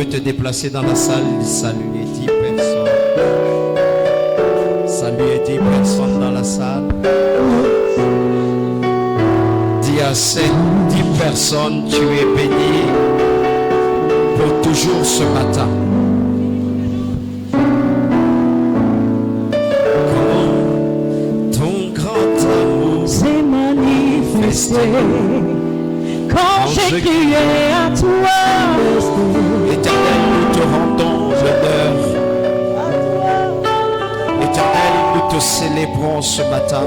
peux te déplacer dans la salle, saluer 10 personnes. Saluer 10 personnes dans la salle. Dis à ces 10 personnes, tu es béni pour toujours ce matin. Quand ton grand amour s'est manifesté, quand j'ai crié à toi, Éternel, nous te rendons l'honneur. Éternel, nous te célébrons ce matin.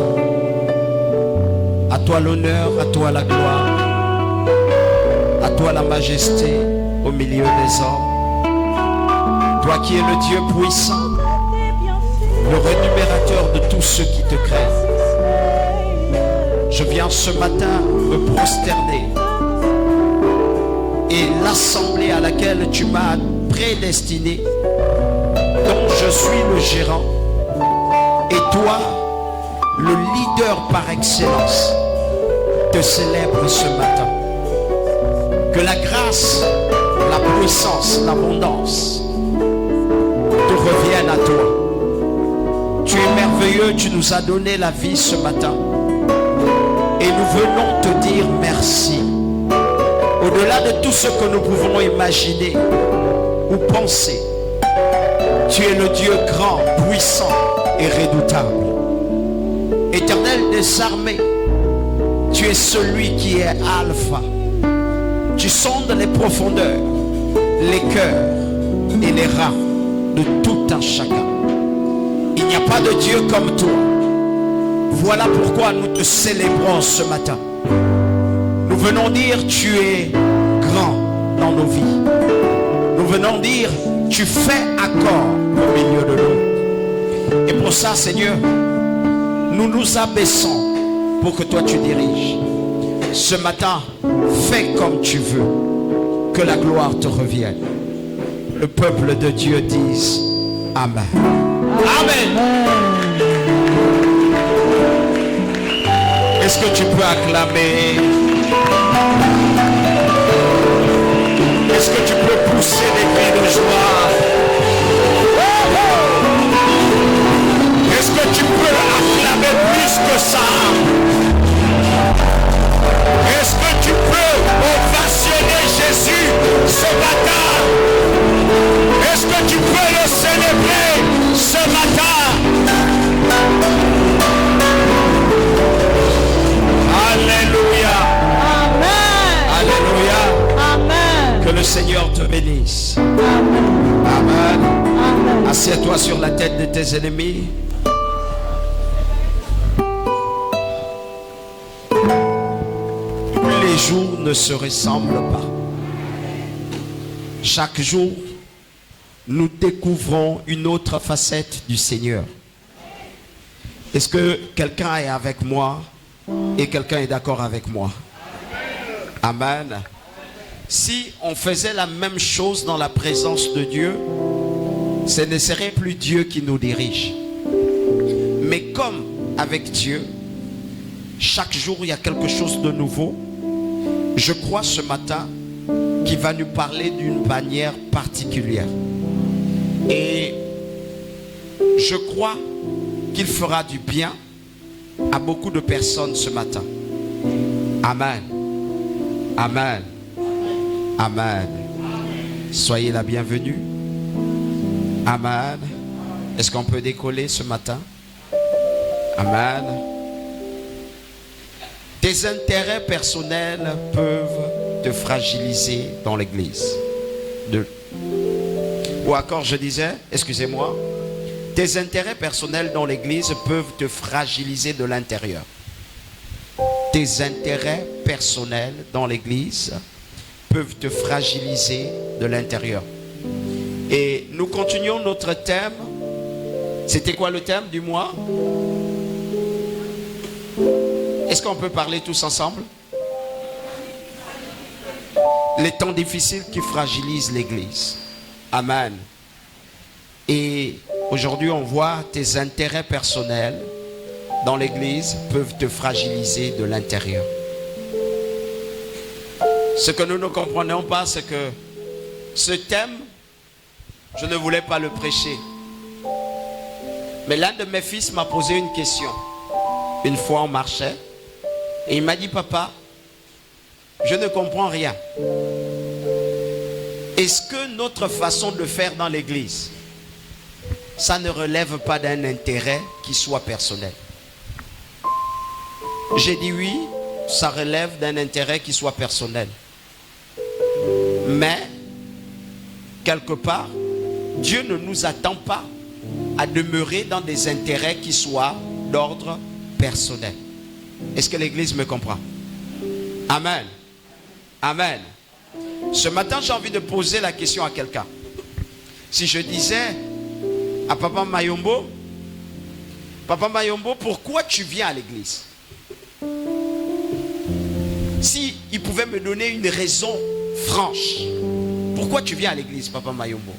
À toi l'honneur, à toi la gloire, à toi la majesté au milieu des hommes. Toi qui es le Dieu puissant, le rémunérateur de tous ceux qui te craignent. Je viens ce matin me prosterner et l'assemblée à laquelle tu m'as prédestiné, dont je suis le gérant, et toi, le leader par excellence, te célèbre ce matin. Que la grâce, la puissance, l'abondance te reviennent à toi. Tu es merveilleux, tu nous as donné la vie ce matin. Et nous venons te dire merci. Au-delà de tout ce que nous pouvons imaginer ou penser, tu es le Dieu grand, puissant et redoutable. Éternel des armées, tu es celui qui est Alpha. Tu sondes les profondeurs, les cœurs et les reins de tout un chacun. Il n'y a pas de Dieu comme toi. Voilà pourquoi nous te célébrons ce matin. Nous venons dire tu es grand dans nos vies. Nous venons dire tu fais accord au milieu de nous. Et pour ça, Seigneur, nous nous abaissons pour que toi tu diriges. Ce matin, fais comme tu veux. Que la gloire te revienne. Le peuple de Dieu dise Amen. Amen. Est-ce que tu peux acclamer? Est-ce que tu peux pousser des cris de joie? Est-ce que tu peux acclamer plus que ça? Est-ce que tu peux ovationner Jésus ce matin? Est-ce que tu peux le célébrer ce matin? Alléluia. Amen. Alléluia. Amen. Que le Seigneur te bénisse. Amen. Amen. Amen. Assieds-toi sur la tête de tes ennemis. Les jours ne se ressemblent pas. Chaque jour, nous découvrons une autre facette du Seigneur. Est-ce que quelqu'un est avec moi et quelqu'un est d'accord avec moi? Amen. Si on faisait la même chose dans la présence de Dieu, ce ne serait plus Dieu qui nous dirige. Mais comme avec Dieu, chaque jour il y a quelque chose de nouveau, je crois ce matin qu'il va nous parler d'une manière particulière. Et je crois qu'il fera du bien à beaucoup de personnes ce matin. Amen. Amen. Amen. Soyez la bienvenue. Amen. Est-ce qu'on peut décoller ce matin? Amen. Tes intérêts personnels peuvent te fragiliser dans l'église. Ou encore je disais, excusez-moi, tes intérêts personnels dans l'église peuvent te fragiliser de l'intérieur. Tes intérêts personnels dans l'église peuvent te fragiliser de l'intérieur. Et nous continuons notre thème. C'était quoi le thème du mois? Est-ce qu'on peut parler tous ensemble? Les temps difficiles qui fragilisent l'église. Amen. Et aujourd'hui, on voit tes intérêts personnels dans l'église peuvent te fragiliser de l'intérieur. Ce que nous ne comprenons pas, c'est que Ce thème, je ne voulais pas le prêcher. Mais l'un de mes fils m'a posé une question. Une fois on marchait et il m'a dit, papa, je ne comprends rien. Est-ce que notre façon de faire dans l'église, ça ne relève pas d'un intérêt qui soit personnel? J'ai dit oui, ça relève d'un intérêt qui soit personnel. Mais, quelque part, Dieu ne nous attend pas à demeurer dans des intérêts qui soient d'ordre personnel. Est-ce que l'église me comprend? Amen. Amen. Ce matin, j'ai envie de poser la question à quelqu'un. Si je disais à Papa Mayombo, pourquoi tu viens à l'église? Si il pouvait me donner une raison franche, pourquoi tu viens à l'église, Papa Mayombo?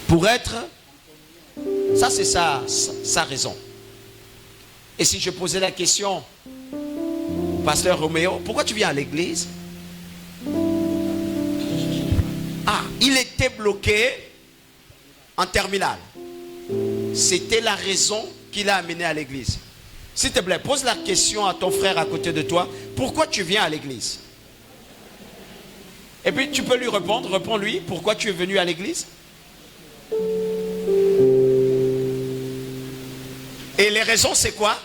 Pour être, ça c'est sa raison. Et si je posais la question, Pasteur Roméo, pourquoi tu viens à l'église? Ah, il était bloqué en terminale. C'était la raison qui l'a amené à l'église. S'il te plaît, pose la question à ton frère à côté de toi. Pourquoi tu viens à l'église? Et puis tu peux lui répondre. Réponds-lui. Pourquoi tu es venu à l'église? Et les raisons, c'est quoi?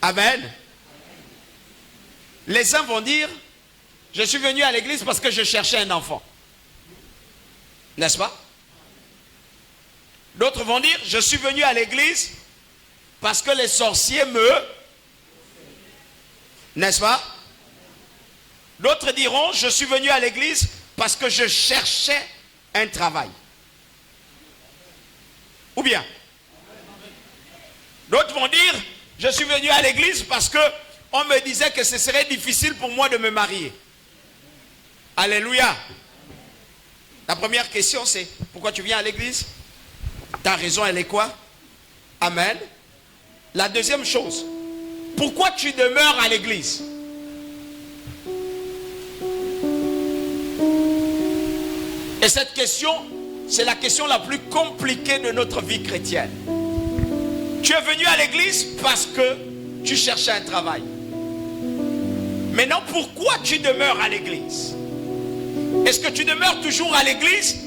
Amen. Les uns vont dire, je suis venu à l'église parce que je cherchais un enfant. N'est-ce pas? D'autres vont dire, je suis venu à l'église parce que les sorciers me... N'est-ce pas? D'autres diront, je suis venu à l'église parce que je cherchais un travail. Ou bien, d'autres vont dire, je suis venu à l'église parce que on me disait que ce serait difficile pour moi de me marier. Alléluia. La première question, c'est, pourquoi tu viens à l'église? Ta raison, elle est quoi? Amen. La deuxième chose, pourquoi tu demeures à l'église? Et cette question, c'est la question la plus compliquée de notre vie chrétienne. Tu es venu à l'église parce que tu cherchais un travail. Maintenant, pourquoi tu demeures à l'église? Est-ce que tu demeures toujours à l'église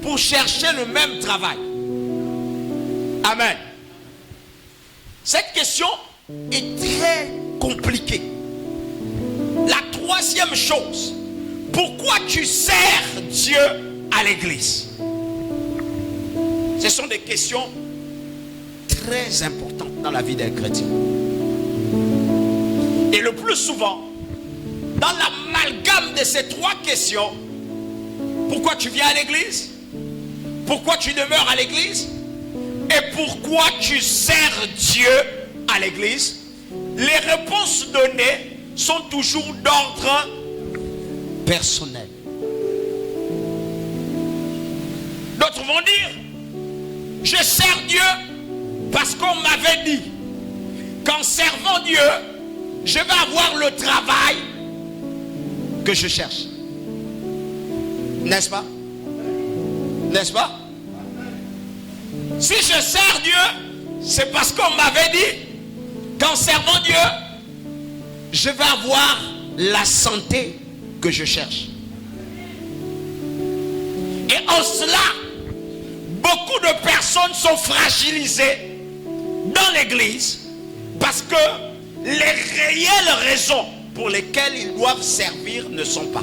pour chercher le même travail? Amen. Cette question est très compliquée. La troisième chose, pourquoi tu sers Dieu à l'église? Ce sont des questions très importantes dans la vie d'un chrétien. Et le plus souvent, dans l'amalgame de ces trois questions, pourquoi tu viens à l'église? Pourquoi tu demeures à l'église? Et pourquoi tu sers Dieu à l'église? Les réponses données sont toujours d'ordre personnel. D'autres vont dire, je sers Dieu parce qu'on m'avait dit qu'en servant Dieu, je vais avoir le travail que je cherche. N'est-ce pas? N'est-ce pas? Si je sers Dieu, c'est parce qu'on m'avait dit qu'en servant Dieu, je vais avoir la santé que je cherche. Et en cela, beaucoup de personnes sont fragilisées dans l'église parce que les réelles raisons pour lesquelles ils doivent servir ne sont pas.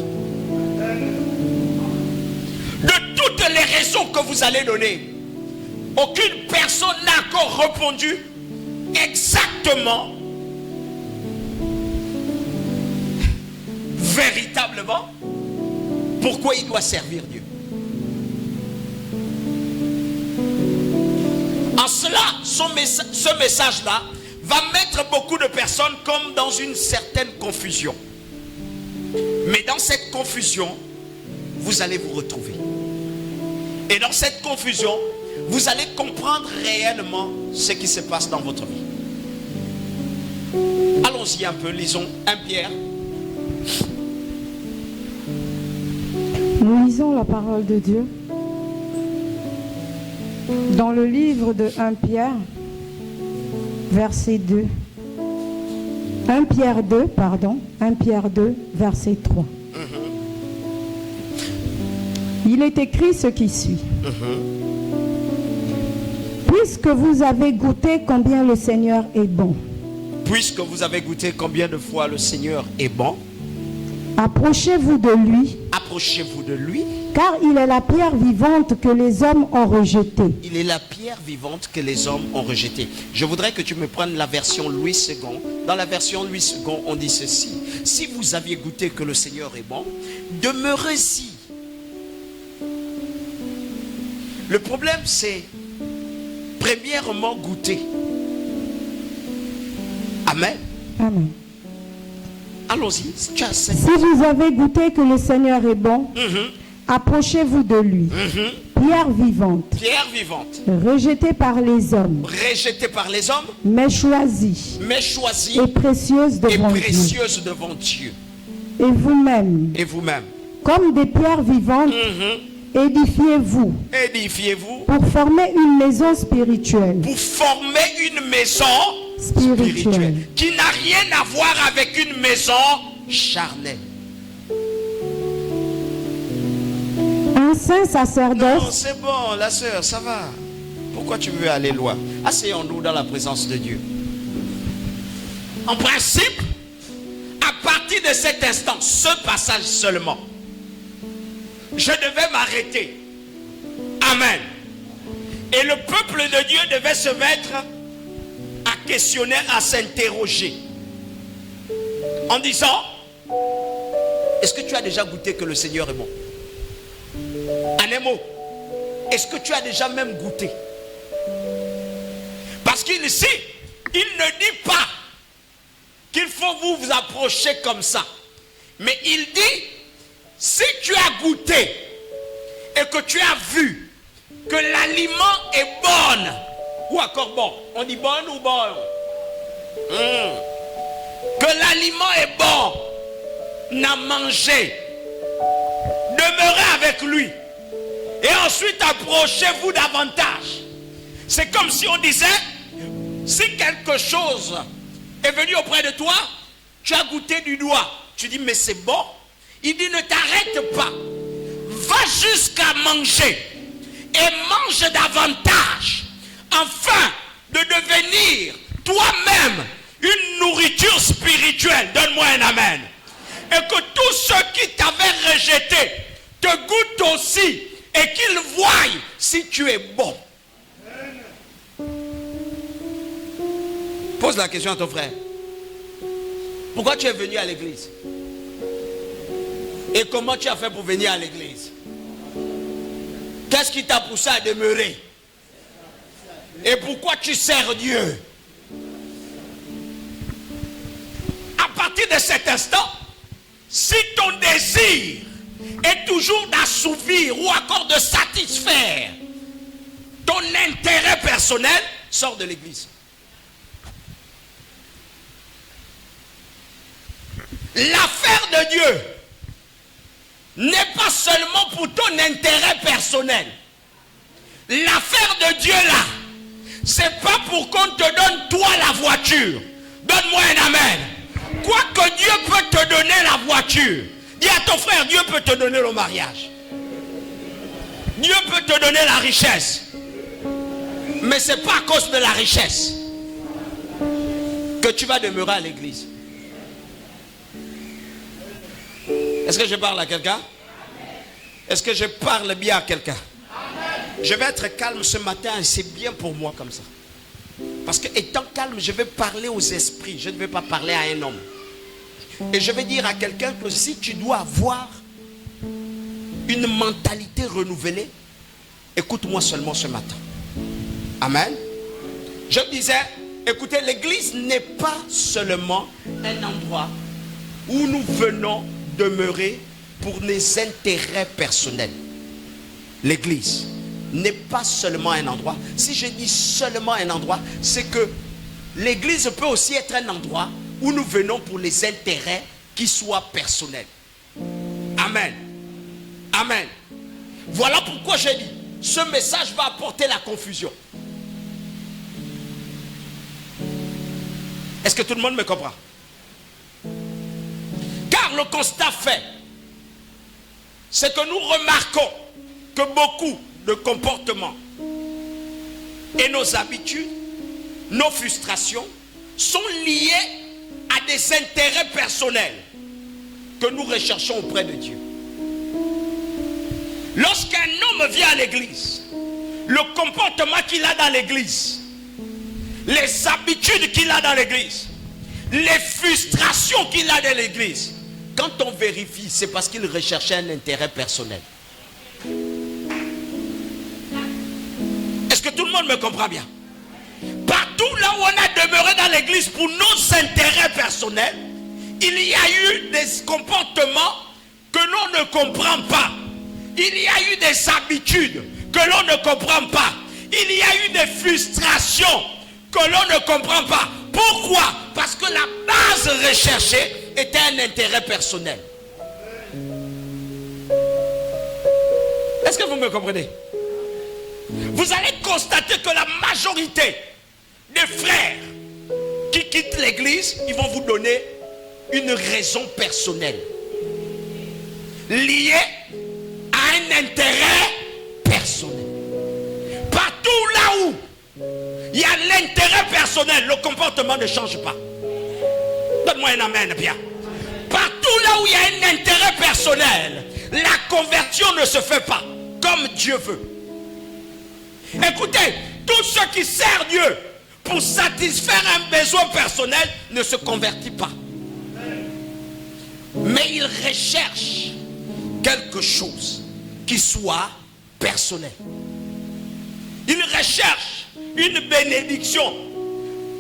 De toutes les raisons que vous allez donner, aucune personne n'a encore répondu exactement, véritablement, pourquoi il doit servir Dieu. En cela, ce message-là va mettre beaucoup de personnes comme dans une certaine confusion. Mais dans cette confusion, vous allez vous retrouver. Et dans cette confusion, vous allez comprendre réellement ce qui se passe dans votre vie. Allons-y un peu, lisons 1 Pierre. Nous lisons la parole de Dieu dans le livre de 1 Pierre, verset 2. 1 Pierre 2, pardon. 1 Pierre 2, verset 3. Il est écrit ce qui suit. Puisque vous avez goûté combien le Seigneur est bon. Puisque vous avez goûté combien de fois le Seigneur est bon. Approchez-vous de lui. Approchez-vous de lui. Car il est la pierre vivante que les hommes ont rejetée. Il est la pierre vivante que les hommes ont rejetée. Je voudrais que tu me prennes la version Louis II. Dans la version Louis II, on dit ceci. Si vous aviez goûté que le Seigneur est bon, demeurez-y. Le problème, c'est premièrement goûter. Amen. Amen. Allons-y. Si vous avez goûté que le Seigneur est bon, approchez-vous de lui. Pierre vivante. Pierre vivante. Rejetée par les hommes. Rejetée par les hommes. Mais choisie. Mais choisie. Et précieuse devant Dieu. Précieuse devant Dieu. Et vous-même. Et vous-même. Comme des pierres vivantes. Édifiez-vous. Édifiez-vous. Pour former une maison spirituelle. Pour former une maison spirituelle. Qui n'a rien à voir avec une maison charnelle. Un saint sacerdoce. Non, c'est bon, la sœur, ça va. Pourquoi tu veux aller loin? Asseyons-nous dans la présence de Dieu. En principe, à partir de cet instant, ce passage seulement, je devais m'arrêter. Amen. Et le peuple de Dieu devait se mettre à questionner, à s'interroger. En disant, est-ce que tu as déjà goûté que le Seigneur est bon? En un mot, est-ce que tu as déjà même goûté? Parce qu'ici, il ne dit pas qu'il faut vous approcher comme ça. Mais il dit, si tu as goûté et que tu as vu que l'aliment est bon, ou encore bon, on dit bon ou bon, que l'aliment est bon, n'a mangé, demeurez avec lui et ensuite approchez-vous davantage. C'est comme si on disait, si quelque chose est venu auprès de toi, tu as goûté du doigt, tu dis mais c'est bon. Il dit ne t'arrête pas, va jusqu'à manger et mange davantage afin de devenir toi-même une nourriture spirituelle. Donne-moi un amen. Et que tous ceux qui t'avaient rejeté te goûtent aussi et qu'ils voient si tu es bon. Pose la question à ton frère. Pourquoi tu es venu à l'église? Et comment tu as fait pour venir à l'église? Qu'est-ce qui t'a poussé à demeurer? Et pourquoi tu sers Dieu? À partir de cet instant, si ton désir est toujours d'assouvir ou encore de satisfaire ton intérêt personnel, sors de l'église. L'affaire de Dieu n'est pas seulement pour ton intérêt personnel. L'affaire de Dieu là, c'est pas pour qu'on te donne toi la voiture. Donne-moi un amen. Quoique Dieu peut te donner la voiture, dis à ton frère, Dieu peut te donner le mariage. Dieu peut te donner la richesse. Mais ce n'est pas à cause de la richesse que tu vas demeurer à l'église. Est-ce que je parle à quelqu'un? Est-ce que je parle bien à quelqu'un? Je vais être calme ce matin et c'est bien pour moi comme ça. Parce que étant calme, je vais parler aux esprits. Je ne vais pas parler à un homme. Et je vais dire à quelqu'un que si tu dois avoir une mentalité renouvelée, écoute-moi seulement ce matin. Amen. Je disais, écoutez, l'église n'est pas seulement un endroit où nous venons demeurer pour les intérêts personnels. L'église n'est pas seulement un endroit. Si je dis seulement un endroit, c'est que l'église peut aussi être un endroit où nous venons pour les intérêts qui soient personnels. Amen. Amen. Voilà pourquoi j'ai dit, ce message va apporter la confusion. Est-ce que tout le monde me comprend? Car le constat fait, c'est que nous remarquons que beaucoup de comportements et nos habitudes, nos frustrations sont liées à des intérêts personnels que nous recherchons auprès de Dieu. Lorsqu'un homme vient à l'église, le comportement qu'il a dans l'église, les habitudes qu'il a dans l'église, les frustrations qu'il a dans l'église, quand on vérifie, c'est parce qu'il recherchait un intérêt personnel. Est-ce que tout le monde me comprend bien? Partout là où on a demeuré dans l'église pour nos intérêts personnels, il y a eu des comportements que l'on ne comprend pas. Il y a eu des habitudes que l'on ne comprend pas. Il y a eu des frustrations que l'on ne comprend pas. Pourquoi? Parce que la base recherchée était un intérêt personnel. Est-ce que vous me comprenez? Vous allez constater que la majorité des frères qui quittent l'église, ils vont vous donner une raison personnelle liée à un intérêt personnel. Partout là où il y a l'intérêt personnel, le comportement ne change pas. Donne-moi un amen bien. Partout là où il y a un intérêt personnel, la conversion ne se fait pas comme Dieu veut. Écoutez, tout ce qui sert Dieu pour satisfaire un besoin personnel ne se convertit pas. Mais il recherche quelque chose qui soit personnel. Il recherche une bénédiction,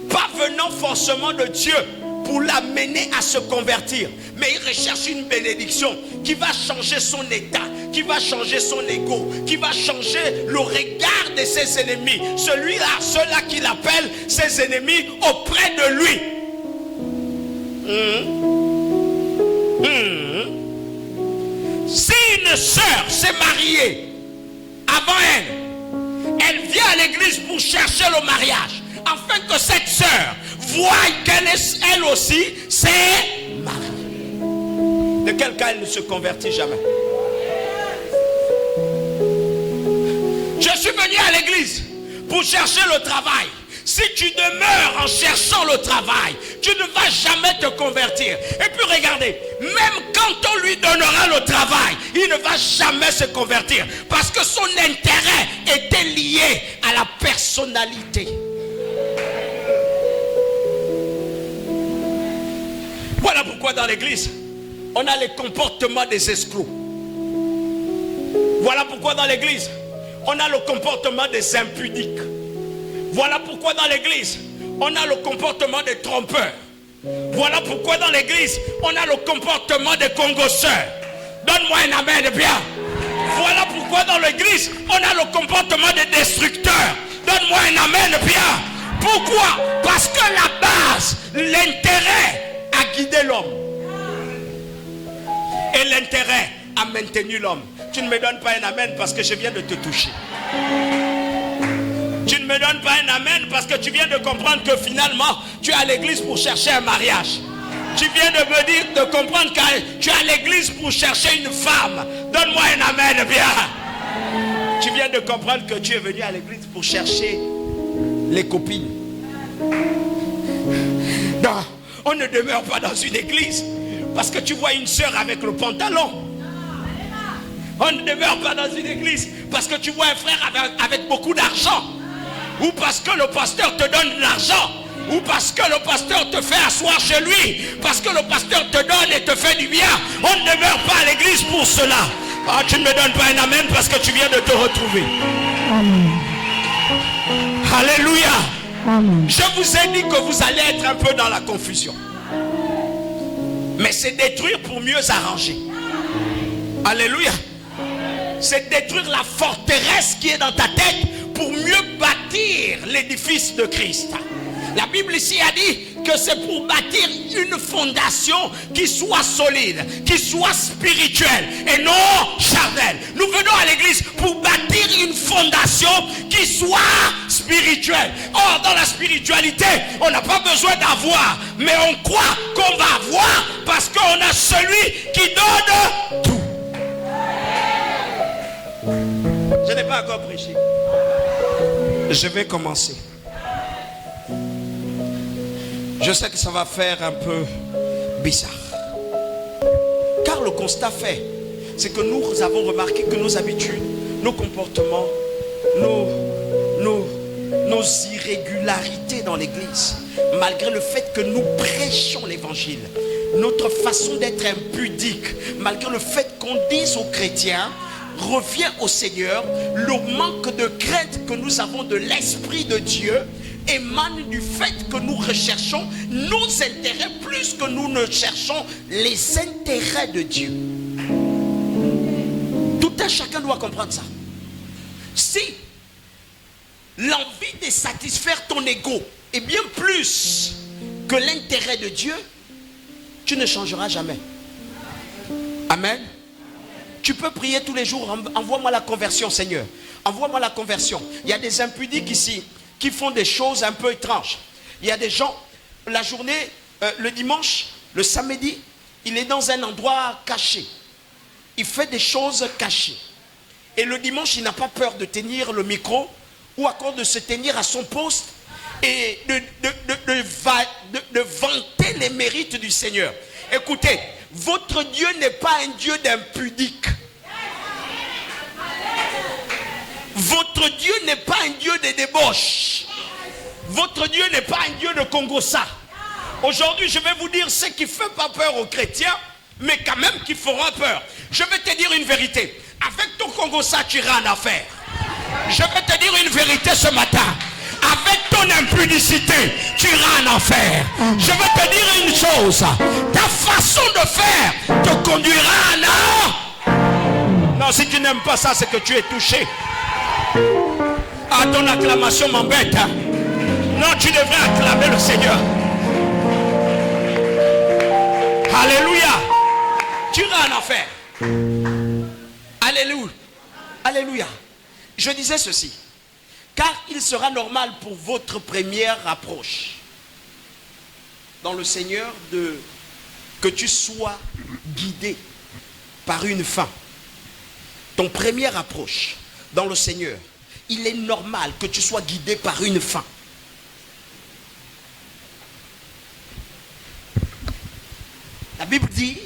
pas venant forcément de Dieu pour l'amener à se convertir, mais il recherche une bénédiction qui va changer son état, qui va changer son ego, qui va changer le regard de ses ennemis, ceux-là qu'il appelle ses ennemis auprès de lui. Si une sœur s'est mariée avant elle vient à l'église pour chercher le mariage, afin que cette sœur voie qu'elle elle aussi s'est mariée. De quel cas elle ne se convertit jamais? Je suis venu à l'église pour chercher le travail. Si tu demeures en cherchant le travail, tu ne vas jamais te convertir. Et puis regardez, même quand on lui donnera le travail, il ne va jamais se convertir. Parce que son intérêt était lié à la personnalité. Voilà pourquoi dans l'église, on a les comportements des escrocs. Voilà pourquoi dans l'église, on a le comportement des impudiques. Voilà pourquoi dans l'église, on a le comportement des trompeurs. Voilà pourquoi dans l'église, on a le comportement des congosseurs. Donne-moi un amen bien. Voilà pourquoi dans l'église, on a le comportement des destructeurs. Donne-moi un amen bien. Pourquoi? Parce que la base, l'intérêt a guidé l'homme. Et l'intérêt a maintenu l'homme. Tu ne me donnes pas un amen parce que je viens de te toucher. Tu ne me donnes pas un amen parce que tu viens de comprendre que finalement, tu es à l'église pour chercher un mariage. Tu viens de me dire, de comprendre que tu es à l'église pour chercher une femme. Donne-moi un amen bien. Tu viens de comprendre que tu es venu à l'église pour chercher les copines. Non, on ne demeure pas dans une église parce que tu vois une soeur avec le pantalon. On ne demeure pas dans une église parce que tu vois un frère avec beaucoup d'argent. Ou parce que le pasteur te donne de l'argent. Ou parce que le pasteur te fait asseoir chez lui. Parce que le pasteur te donne et te fait du bien. On ne demeure pas à l'église pour cela. Ah, tu ne me donnes pas un amen parce que tu viens de te retrouver. Amen. Alléluia. Amen. Je vous ai dit que vous allez être un peu dans la confusion. Mais c'est détruire pour mieux arranger. Alléluia. C'est détruire la forteresse qui est dans ta tête pour mieux bâtir l'édifice de Christ. La Bible ici a dit que c'est pour bâtir une fondation qui soit solide, qui soit spirituelle et non charnelle. Nous venons à l'église pour bâtir une fondation qui soit spirituelle. Or, dans la spiritualité, on n'a pas besoin d'avoir, mais on croit qu'on va avoir parce qu'on a celui qui donne tout. Je n'ai pas encore prêché. Je vais commencer. Je sais que ça va faire un peu bizarre. Car le constat fait, c'est que nous avons remarqué que nos habitudes, nos comportements, nos irrégularités dans l'église, malgré le fait que nous prêchons l'évangile, notre façon d'être impudique, malgré le fait qu'on dise aux chrétiens, revient au Seigneur, le manque de crainte que nous avons de l'Esprit de Dieu émane du fait que nous recherchons nos intérêts plus que nous ne cherchons les intérêts de Dieu. Tout un chacun doit comprendre ça. Si l'envie de satisfaire ton ego est bien plus que l'intérêt de Dieu, tu ne changeras jamais. Amen. Tu peux prier tous les jours, envoie-moi la conversion, Seigneur. Envoie-moi la conversion. Il y a des impudiques ici qui font des choses un peu étranges. Il y a des gens, la journée, le dimanche, le samedi, il est dans un endroit caché. Il fait des choses cachées. Et le dimanche, il n'a pas peur de tenir le micro ou encore de se tenir à son poste et de vanter les mérites du Seigneur. Écoutez, votre Dieu n'est pas un Dieu d'impudique. Votre Dieu n'est pas un Dieu de débauche. Votre Dieu n'est pas un Dieu de Congossa. Aujourd'hui, je vais vous dire ce qui ne fait pas peur aux chrétiens, mais quand même qui fera peur. Je vais te dire une vérité. Avec ton Congossa, tu iras en affaire. Je vais te dire une vérité ce matin. Avec ton impudicité, tu iras en enfer. Je vais te dire une chose. Ta façon de faire te conduira en enfer. Non, si tu n'aimes pas ça, c'est que tu es touché. Ah, ton acclamation m'embête. Non, tu devrais acclamer le Seigneur. Alléluia. Tu iras en enfer. Alléluia. Alléluia. Je disais ceci. Car il sera normal pour votre première approche dans le Seigneur que tu sois guidé par une fin. Ton première approche dans le Seigneur, il est normal que tu sois guidé par une fin. La Bible dit,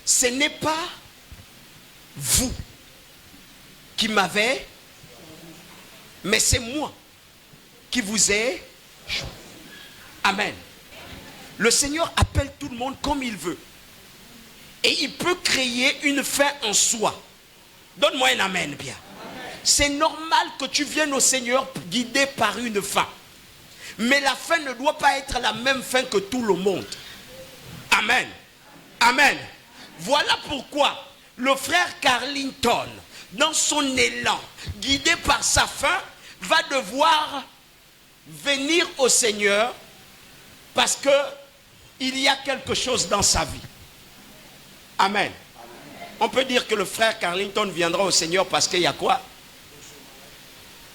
ce n'est pas vous qui m'avez, mais c'est moi qui vous ai choisi. Amen. Le Seigneur appelle tout le monde comme il veut. Et il peut créer une fin en soi. Donne-moi un amen bien. C'est normal que tu viennes au Seigneur guidé par une fin. Mais la fin ne doit pas être la même fin que tout le monde. Amen. Amen. Voilà pourquoi le frère Carlington, dans son élan, guidé par sa fin, va devoir venir au Seigneur parce que il y a quelque chose dans sa vie. Amen. On peut dire que le frère Carlington viendra au Seigneur parce qu'il y a quoi?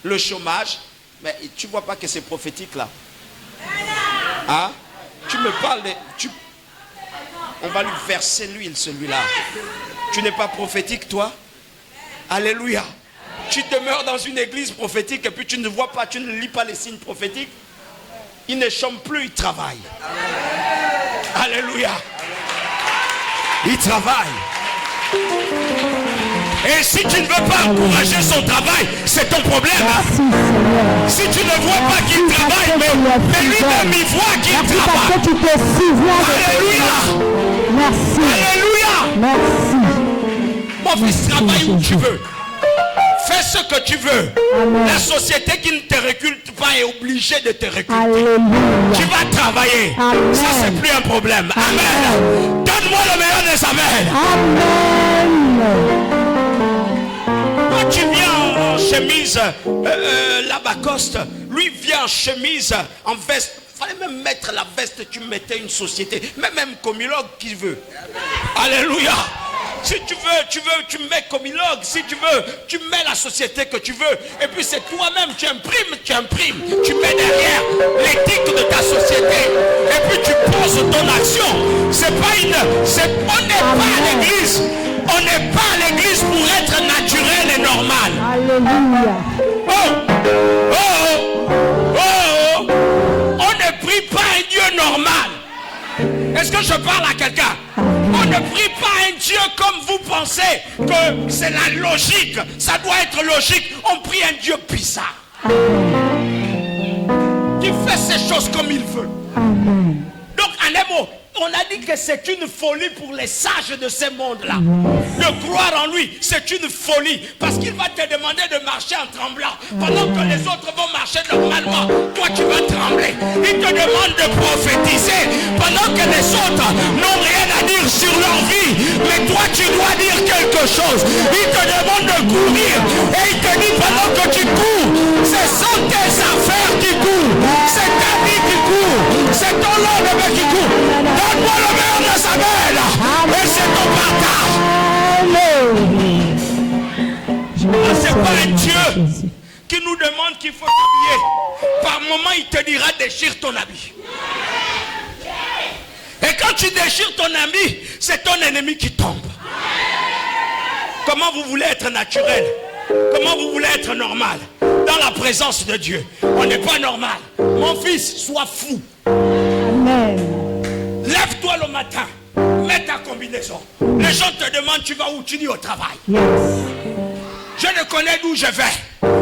Le chômage. Mais tu vois pas que c'est prophétique là? Hein? Tu me parles de... On va lui verser l'huile celui-là. Tu n'es pas prophétique toi? Alléluia. Tu demeures dans une église prophétique et puis tu ne vois pas, tu ne lis pas les signes prophétiques. Il ne chôme plus, il travaille. Alléluia. Il travaille. Et si tu ne veux pas encourager son travail, c'est ton problème. Si tu ne vois pas qu'il travaille, mais lui-même il voit qu'il travaille. Alléluia. Merci. Alléluia. Merci. Mon fils, travaille où tu veux. Fais ce que tu veux. Amen. La société qui ne te réculte pas est obligée de te réculter. Alléluia. Tu vas travailler. Amen. Ça, c'est plus un problème. Amen. Amen. Donne-moi le meilleur des amens. Amen. Quand tu viens en chemise Labacoste, lui vient en chemise, en veste. Il fallait même mettre la veste, tu mettais une société, même comilog qui veut. Alléluia. Si tu veux, tu mets comilog. Si tu veux, tu mets la société que tu veux. Et puis c'est toi-même, tu imprimes. Tu mets derrière l'éthique de ta société. Et puis tu poses ton action. On n'est pas à l'église. On n'est pas à l'église pour être naturel et normal. Alléluia. On ne prie pas un Dieu normal. Est-ce que je parle à quelqu'un? On ne prie pas un Dieu comme vous pensez que c'est la logique. Ça doit être logique. On prie un Dieu bizarre. Qui fait ces choses comme il veut. Amen. Donc en un mot, on a dit que c'est une folie pour les sages de ce monde-là. De croire en lui, c'est une folie. Parce qu'il va te demander de marcher en tremblant. Pendant que les autres vont marcher normalement, toi tu vas trembler. Il te demande de prophétiser. Pendant que les autres n'ont rien à dire sur leur vie. Mais toi tu dois dire quelque chose. Il te demande de courir. Et il te dit pendant que tu cours, ce sont tes affaires qui courent. C'est ta vie qui court. C'est ton lendemain qui court. Donne-moi le meilleur de sa belle. Et c'est ton partage. C'est pas un Dieu qui nous demande qu'il faut t'habiller. Par moment, il te dira déchire ton habit. Et quand tu déchires ton habit, c'est ton ennemi qui tombe. Comment vous voulez être naturel? Comment vous voulez être normal? Dans la présence de Dieu, on n'est pas normal. Mon fils, sois fou. Amen. Lève-toi le matin, mets ta combinaison. Les gens te demandent tu vas où? Tu dis au travail. Yes. Je ne connais d'où je vais,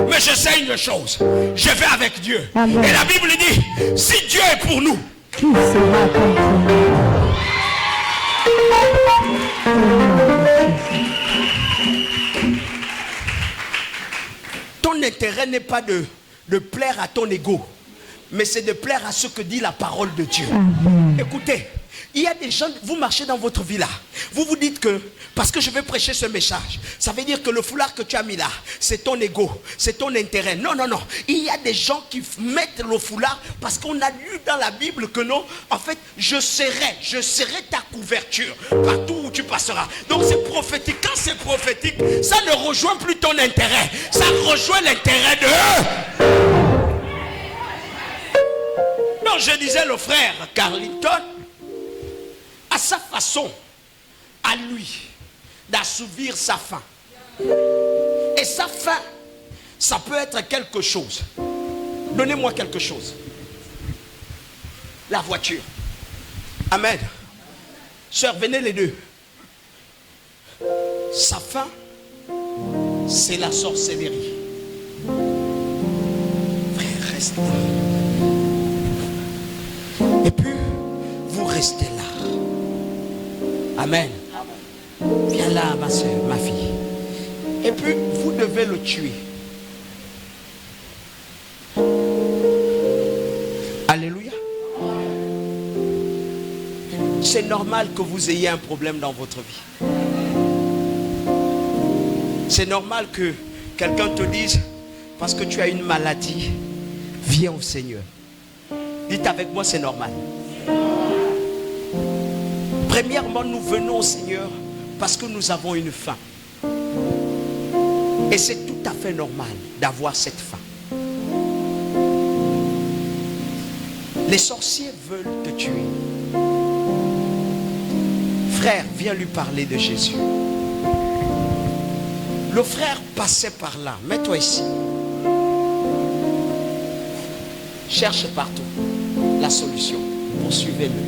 mais je sais une chose. Je vais avec Dieu. Amen. Et la Bible dit, si Dieu est pour nous, Qui sera contre nous? ton intérêt n'est pas de plaire à ton ego, mais c'est de plaire à ce que dit la parole de Dieu. Amen. Écoutez, il y a des gens, vous marchez dans votre vie là, vous vous dites que, parce que je vais prêcher ce message, ça veut dire que le foulard que tu as mis là, c'est ton ego, c'est ton intérêt. Non, non, non. Il y a des gens qui mettent le foulard parce qu'on a lu dans la Bible que non, en fait, je serai ta couverture partout où tu passeras. Donc c'est prophétique. Quand c'est prophétique, ça ne rejoint plus ton intérêt, ça rejoint l'intérêt de eux. Non, je disais le frère Carlington, à sa façon, à lui, d'assouvir sa faim. Et sa faim, ça peut être quelque chose. Donnez-moi quelque chose. La voiture. Amen. Sœur, venez les deux. Sa faim, c'est la sorcellerie. Frère, reste là. Et puis, vous restez là. Amen. Viens là, ma soeur, ma fille. Et puis, vous devez le tuer. Alléluia. C'est normal que vous ayez un problème dans votre vie. C'est normal que quelqu'un te dise, parce que tu as une maladie, viens au Seigneur. Dites avec moi, c'est normal. Premièrement, nous venons au Seigneur parce que nous avons une faim. Et c'est tout à fait normal d'avoir cette faim. Les sorciers veulent te tuer. Frère, viens lui parler de Jésus. Le frère passait par là. Mets-toi ici. Cherche partout la solution. Poursuivez-le.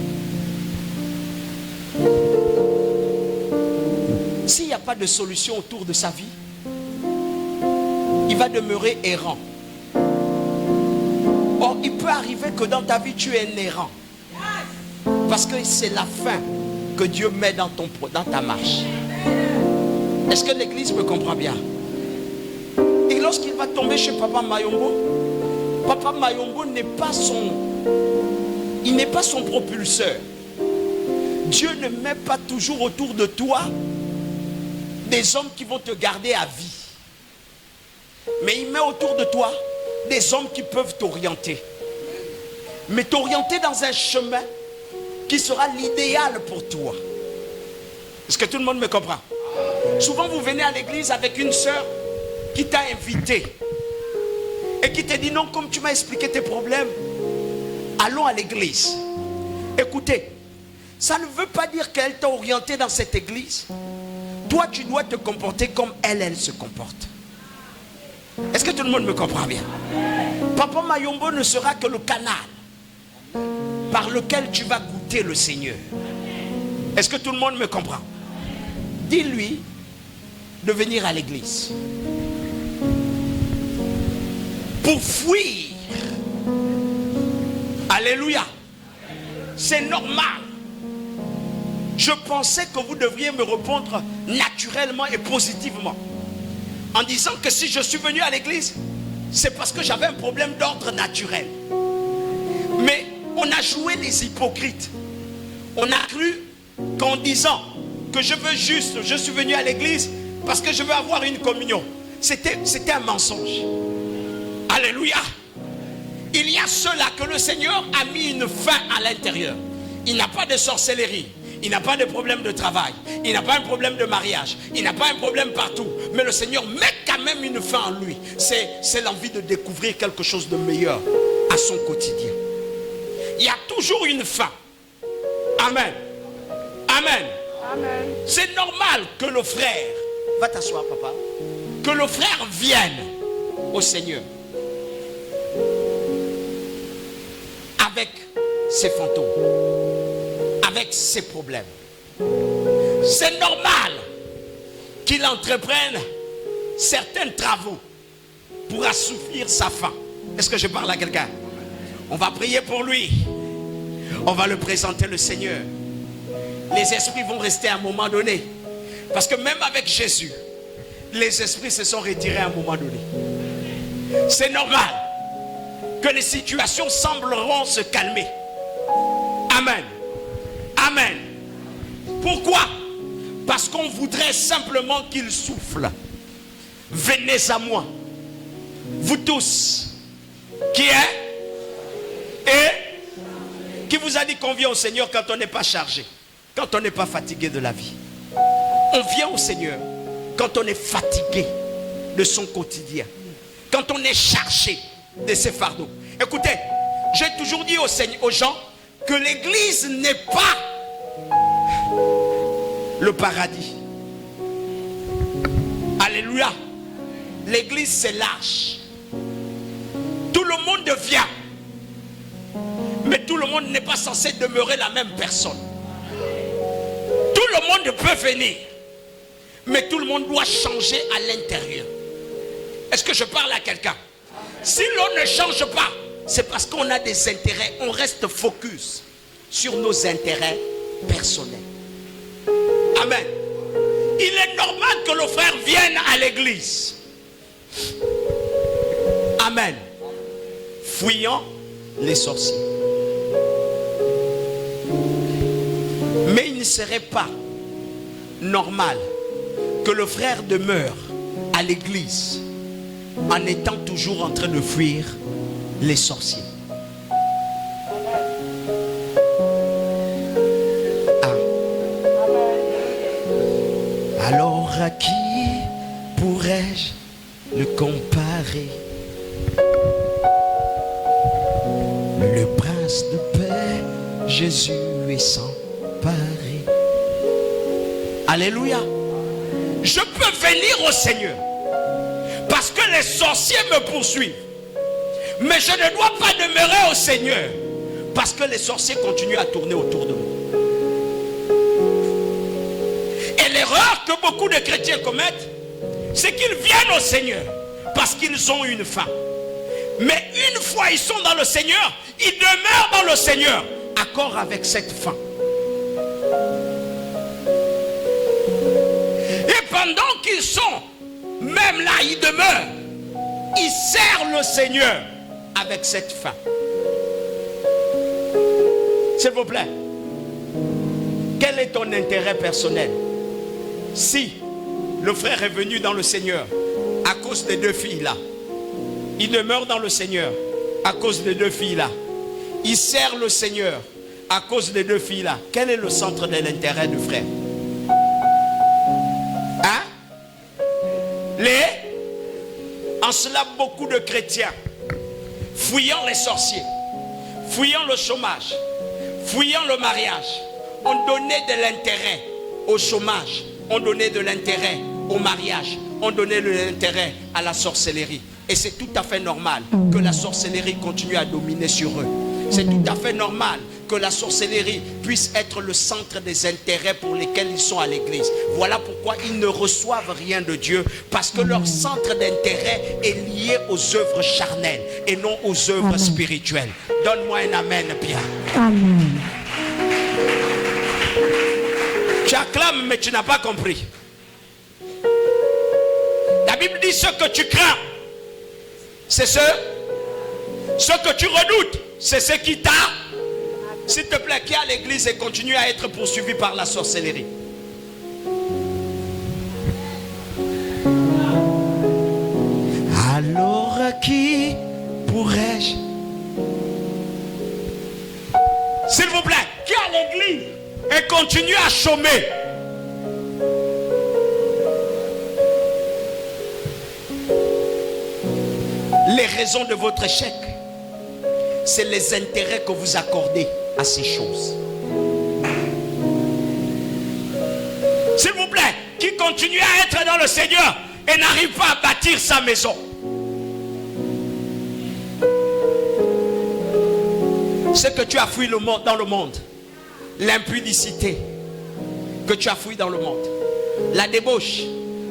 S'il n'y a pas de solution autour de sa vie, il va demeurer errant. Or, il peut arriver que dans ta vie, tu es un errant. Parce que c'est la fin que Dieu met dans ta marche. Est-ce que l'église me comprend bien? Et lorsqu'il va tomber chez Papa Mayombo n'est pas son propulseur. Dieu ne met pas toujours autour de toi des hommes qui vont te garder à vie. Mais il met autour de toi des hommes qui peuvent t'orienter. Mais t'orienter dans un chemin qui sera l'idéal pour toi. Est-ce que tout le monde me comprend? Souvent vous venez à l'église avec une sœur qui t'a invité et qui te dit non, comme tu m'as expliqué tes problèmes, allons à l'église. Écoutez, ça ne veut pas dire qu'elle t'a orienté dans cette église. Toi tu dois te comporter comme elle se comporte. Est-ce que tout le monde me comprend bien? Papa Mayombo ne sera que le canal par lequel tu vas goûter le Seigneur. Est-ce que tout le monde me comprend? Dis-lui de venir à l'église pour fuir. Alléluia. C'est normal. Je pensais que vous devriez me répondre naturellement et positivement en disant que si je suis venu à l'église, c'est parce que j'avais un problème d'ordre naturel. Mais on a joué les hypocrites. On a cru qu'en disant que je veux juste, je suis venu à l'église parce que je veux avoir une communion. C'était un mensonge. Alléluia. Il y a ceux-là que le Seigneur a mis une fin à l'intérieur. Il n'a pas de sorcellerie. Il n'a pas de problème de travail. Il n'a pas un problème de mariage. Il n'a pas un problème partout. Mais le Seigneur met quand même une fin en lui. C'est l'envie de découvrir quelque chose de meilleur à son quotidien. Il y a toujours une fin. Amen. Amen. Amen. C'est normal que le frère, va t'asseoir papa, que le frère vienne au Seigneur avec ses fantômes, avec ses problèmes. C'est normal qu'il entreprenne certains travaux pour assouvir sa faim. Est-ce que je parle à quelqu'un? On va prier pour lui. On va le présenter le Seigneur. Les esprits vont rester à un moment donné. Parce que même avec Jésus, les esprits se sont retirés à un moment donné. C'est normal que les situations sembleront se calmer. Amen. Amen. Pourquoi? Parce qu'on voudrait simplement qu'il souffle. Venez à moi, vous tous, qui est et qui vous a dit qu'on vient au Seigneur quand on n'est pas chargé, quand on n'est pas fatigué de la vie. On vient au Seigneur quand on est fatigué de son quotidien, quand on est chargé de ses fardeaux. Écoutez, j'ai toujours dit aux gens que l'église n'est pas le paradis. Alléluia. L'église c'est large. Tout le monde vient. Mais tout le monde n'est pas censé demeurer la même personne. Tout le monde peut venir. Mais tout le monde doit changer à l'intérieur. Est-ce que je parle à quelqu'un? Si l'on ne change pas, c'est parce qu'on a des intérêts. On reste focus sur nos intérêts personnels. Amen. Il est normal que le frère vienne à l'église. Amen. Fuyant les sorciers. Mais il ne serait pas normal que le frère demeure à l'église en étant toujours en train de fuir les sorciers. Ah. Alors à qui pourrais-je le comparer? Le prince de paix, Jésus est sans pareil. Alléluia. Je peux venir au Seigneur parce que les sorciers me poursuivent. Mais je ne dois pas demeurer au Seigneur parce que les sorciers continuent à tourner autour de moi. Et l'erreur que beaucoup de chrétiens commettent, c'est qu'ils viennent au Seigneur parce qu'ils ont une faim. Mais une fois ils sont dans le Seigneur, ils demeurent dans le Seigneur, accord avec cette faim. Et pendant qu'ils sont, même là, ils demeurent, ils servent le Seigneur avec cette faim. S'il vous plaît, quel est ton intérêt personnel? Si le frère est venu dans le Seigneur à cause des deux filles là. Il demeure dans le Seigneur à cause des deux filles là. Il sert le Seigneur à cause des deux filles là. Quel est le centre de l'intérêt du frère? Hein? En cela, beaucoup de chrétiens, fuyant les sorciers, fuyant le chômage, fuyant le mariage, ont donné de l'intérêt au chômage, ont donné de l'intérêt au mariage, ont donné de l'intérêt à la sorcellerie. Et c'est tout à fait normal que la sorcellerie continue à dominer sur eux. C'est tout à fait normal que la sorcellerie puisse être le centre des intérêts pour lesquels ils sont à l'église. Voilà pourquoi ils ne reçoivent rien de Dieu, parce que leur centre d'intérêt est lié aux œuvres charnelles et non aux œuvres spirituelles. Donne-moi un amen, Pierre. Amen. Tu acclames, mais tu n'as pas compris. La Bible dit ce que tu crains, c'est ce que tu redoutes, c'est ce qui t'a. S'il te plaît, qui est à l'église et continue à être poursuivi par la sorcellerie? Alors qui pourrais-je? S'il vous plaît, qui est à l'église et continue à chômer? Les raisons de votre échec, c'est les intérêts que vous accordez à ces choses. S'il vous plaît, qui continue à être dans le Seigneur et n'arrive pas à bâtir sa maison. Ce que tu as fui dans le monde, l'impudicité que tu as fui dans le monde, la débauche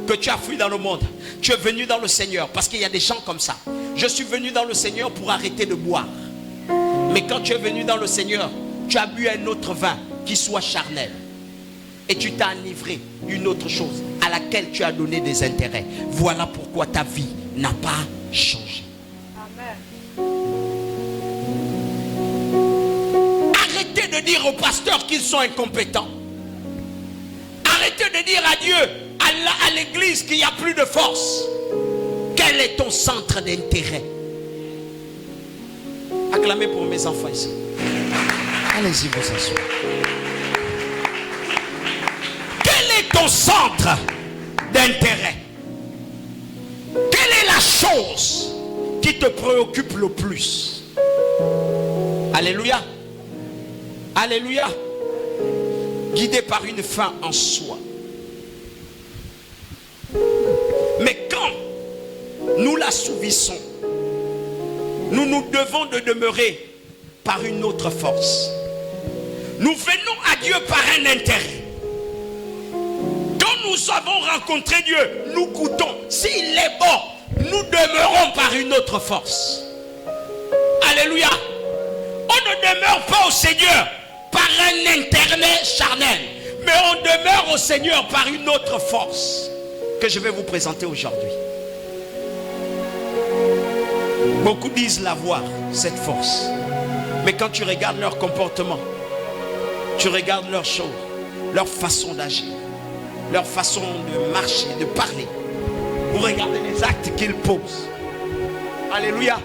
que tu as fui dans le monde, tu es venu dans le Seigneur, parce qu'il y a des gens comme ça. Je suis venu dans le Seigneur pour arrêter de boire. Mais quand tu es venu dans le Seigneur, tu as bu un autre vin qui soit charnel. Et tu t'as enivré d'une autre chose à laquelle tu as donné des intérêts. Voilà pourquoi ta vie n'a pas changé. Amen. Arrêtez de dire aux pasteurs qu'ils sont incompétents. Arrêtez de dire à Dieu, à l'église, qu'il n'y a plus de force. Quel est ton centre d'intérêt? Acclamez pour mes enfants ici. Allez-y, vous asseoir. Quel est ton centre d'intérêt? Quelle est la chose qui te préoccupe le plus? Alléluia. Alléluia. Guidé par une fin en soi. Mais quand nous l'assouvissons, nous nous devons de demeurer par une autre force. Nous venons à Dieu par un intérêt. Quand nous avons rencontré Dieu, nous goûtons. S'il est bon, nous demeurons par une autre force. Alléluia. On ne demeure pas au Seigneur par un intérêt charnel, mais on demeure au Seigneur par une autre force que je vais vous présenter aujourd'hui. Beaucoup disent l'avoir, cette force. Mais quand tu regardes leur comportement, tu regardes leurs choses, leur façon d'agir, leur façon de marcher, de parler, vous regardez les actes qu'ils posent. Alléluia.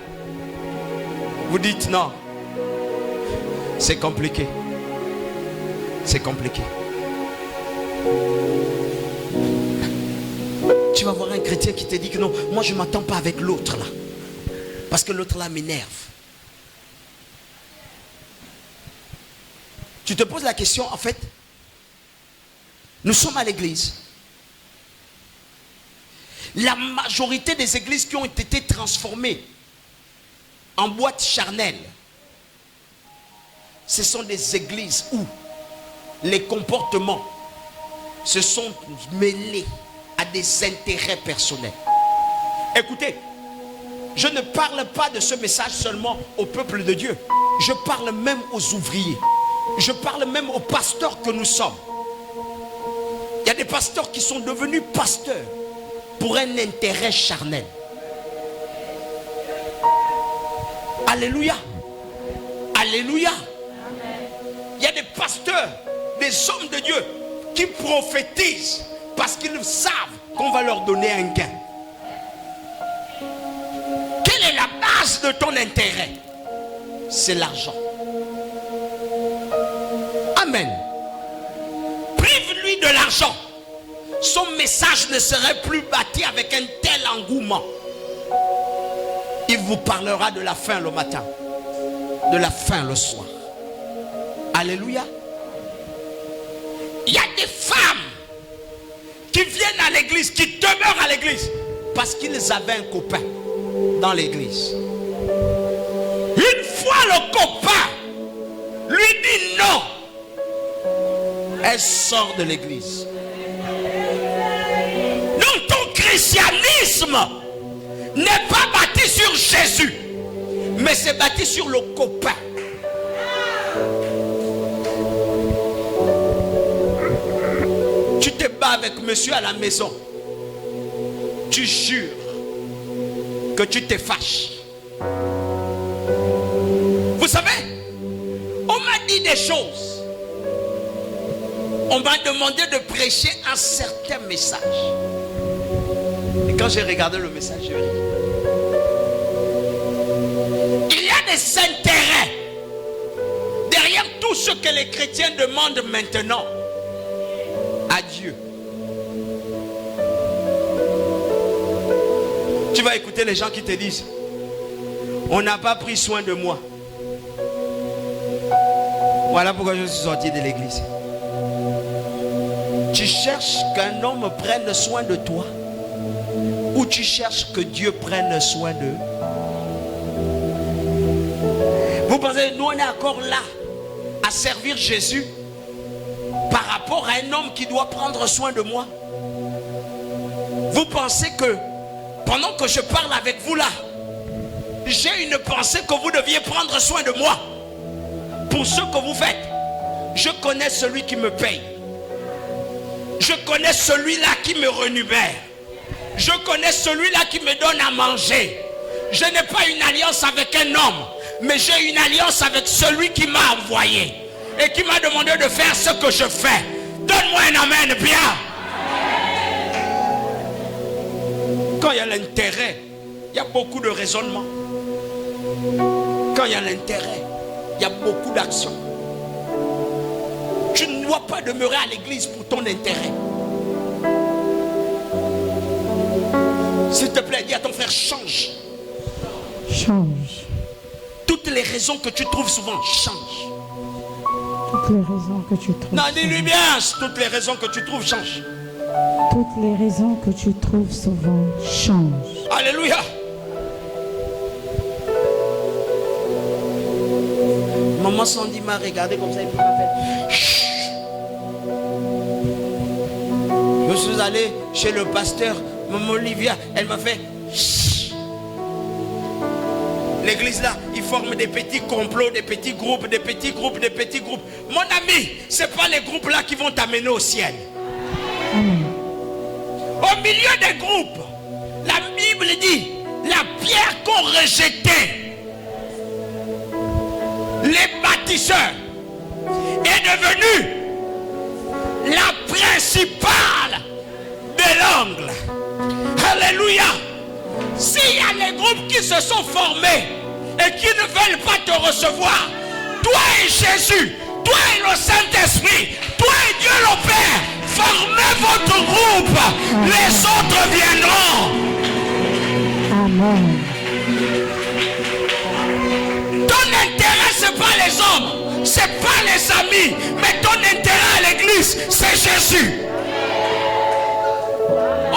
Vous dites non. C'est compliqué. C'est compliqué. Tu vas voir un chrétien qui te dit que non, moi je ne m'attends pas avec l'autre là. Parce que l'autre là m'énerve. Tu te poses la question, en fait, nous sommes à l'église. La majorité des églises qui ont été transformées en boîtes charnelles, ce sont des églises où les comportements se sont mêlés à des intérêts personnels. Écoutez, je ne parle pas de ce message seulement au peuple de Dieu. Je parle même aux ouvriers. Je parle même aux pasteurs que nous sommes. Il y a des pasteurs qui sont devenus pasteurs pour un intérêt charnel. Alléluia. Alléluia. Il y a des pasteurs, des hommes de Dieu qui prophétisent parce qu'ils savent qu'on va leur donner un gain. de ton intérêt, c'est l'argent. Amen. Prive-lui de l'argent. Son message ne serait plus bâti avec un tel engouement. Il vous parlera de la faim le matin, de la faim le soir. Alléluia. Il y a des femmes qui viennent à l'église, qui demeurent à l'église parce qu'ils avaient un copain dans l'église. Une fois le copain lui dit non, elle sort de l'église. Donc ton christianisme n'est pas bâti sur Jésus, mais c'est bâti sur le copain. Tu te bats avec monsieur à la maison, tu jures que tu te fâches. Vous savez, on m'a dit des choses. On m'a demandé de prêcher un certain message. Et quand j'ai regardé le message, je ris. Il y a des intérêts derrière tout ce que les chrétiens demandent maintenant à Dieu. Tu vas écouter les gens qui te disent: on n'a pas pris soin de moi. Voilà pourquoi je suis sorti de l'église. Tu cherches qu'un homme prenne soin de toi, ou tu cherches que Dieu prenne soin d'eux? Vous pensez, nous on est encore là à servir Jésus par rapport à un homme qui doit prendre soin de moi? Vous pensez que pendant que je parle avec vous là, j'ai une pensée que vous deviez prendre soin de moi pour ce que vous faites? Je connais celui qui me paye. Je connais celui-là qui me rémunère. Je connais celui-là qui me donne à manger. Je n'ai pas une alliance avec un homme, mais j'ai une alliance avec celui qui m'a envoyé et qui m'a demandé de faire ce que je fais. Donne-moi un amen bien. Quand il y a l'intérêt, il y a beaucoup de raisonnement. Quand il y a l'intérêt, il y a beaucoup d'actions. Tu ne dois pas demeurer à l'église pour ton intérêt. S'il te plaît, dis à ton frère: change. Change. Toutes les raisons que tu trouves souvent, change. Toutes les raisons que tu trouves. Non, dis-lui bien, toutes les raisons que tu trouves, change. Toutes les raisons que tu trouves souvent, change. Alléluia. Maman Sandy m'a regardé comme ça et puis m'a fait: chut. Je suis allé chez le pasteur, maman Olivia, elle m'a fait: chut. L'église là, ils forment des petits complots, des petits groupes, des petits groupes, des petits groupes. Mon ami, ce n'est pas les groupes là qui vont t'amener au ciel. Amen. Au milieu des groupes, la Bible dit: la pierre qu'ont rejetée les bâtisseurs est devenue la principale de l'angle. Alléluia. S'il y a les groupes qui se sont formés et qui ne veulent pas te recevoir, toi et Jésus, toi et le Saint-Esprit, toi et Dieu le Père, formez votre groupe. Les autres viendront. Amen. Ton intérêt, ce n'est pas les hommes, ce n'est pas les amis, mais ton intérêt à l'église, c'est Jésus.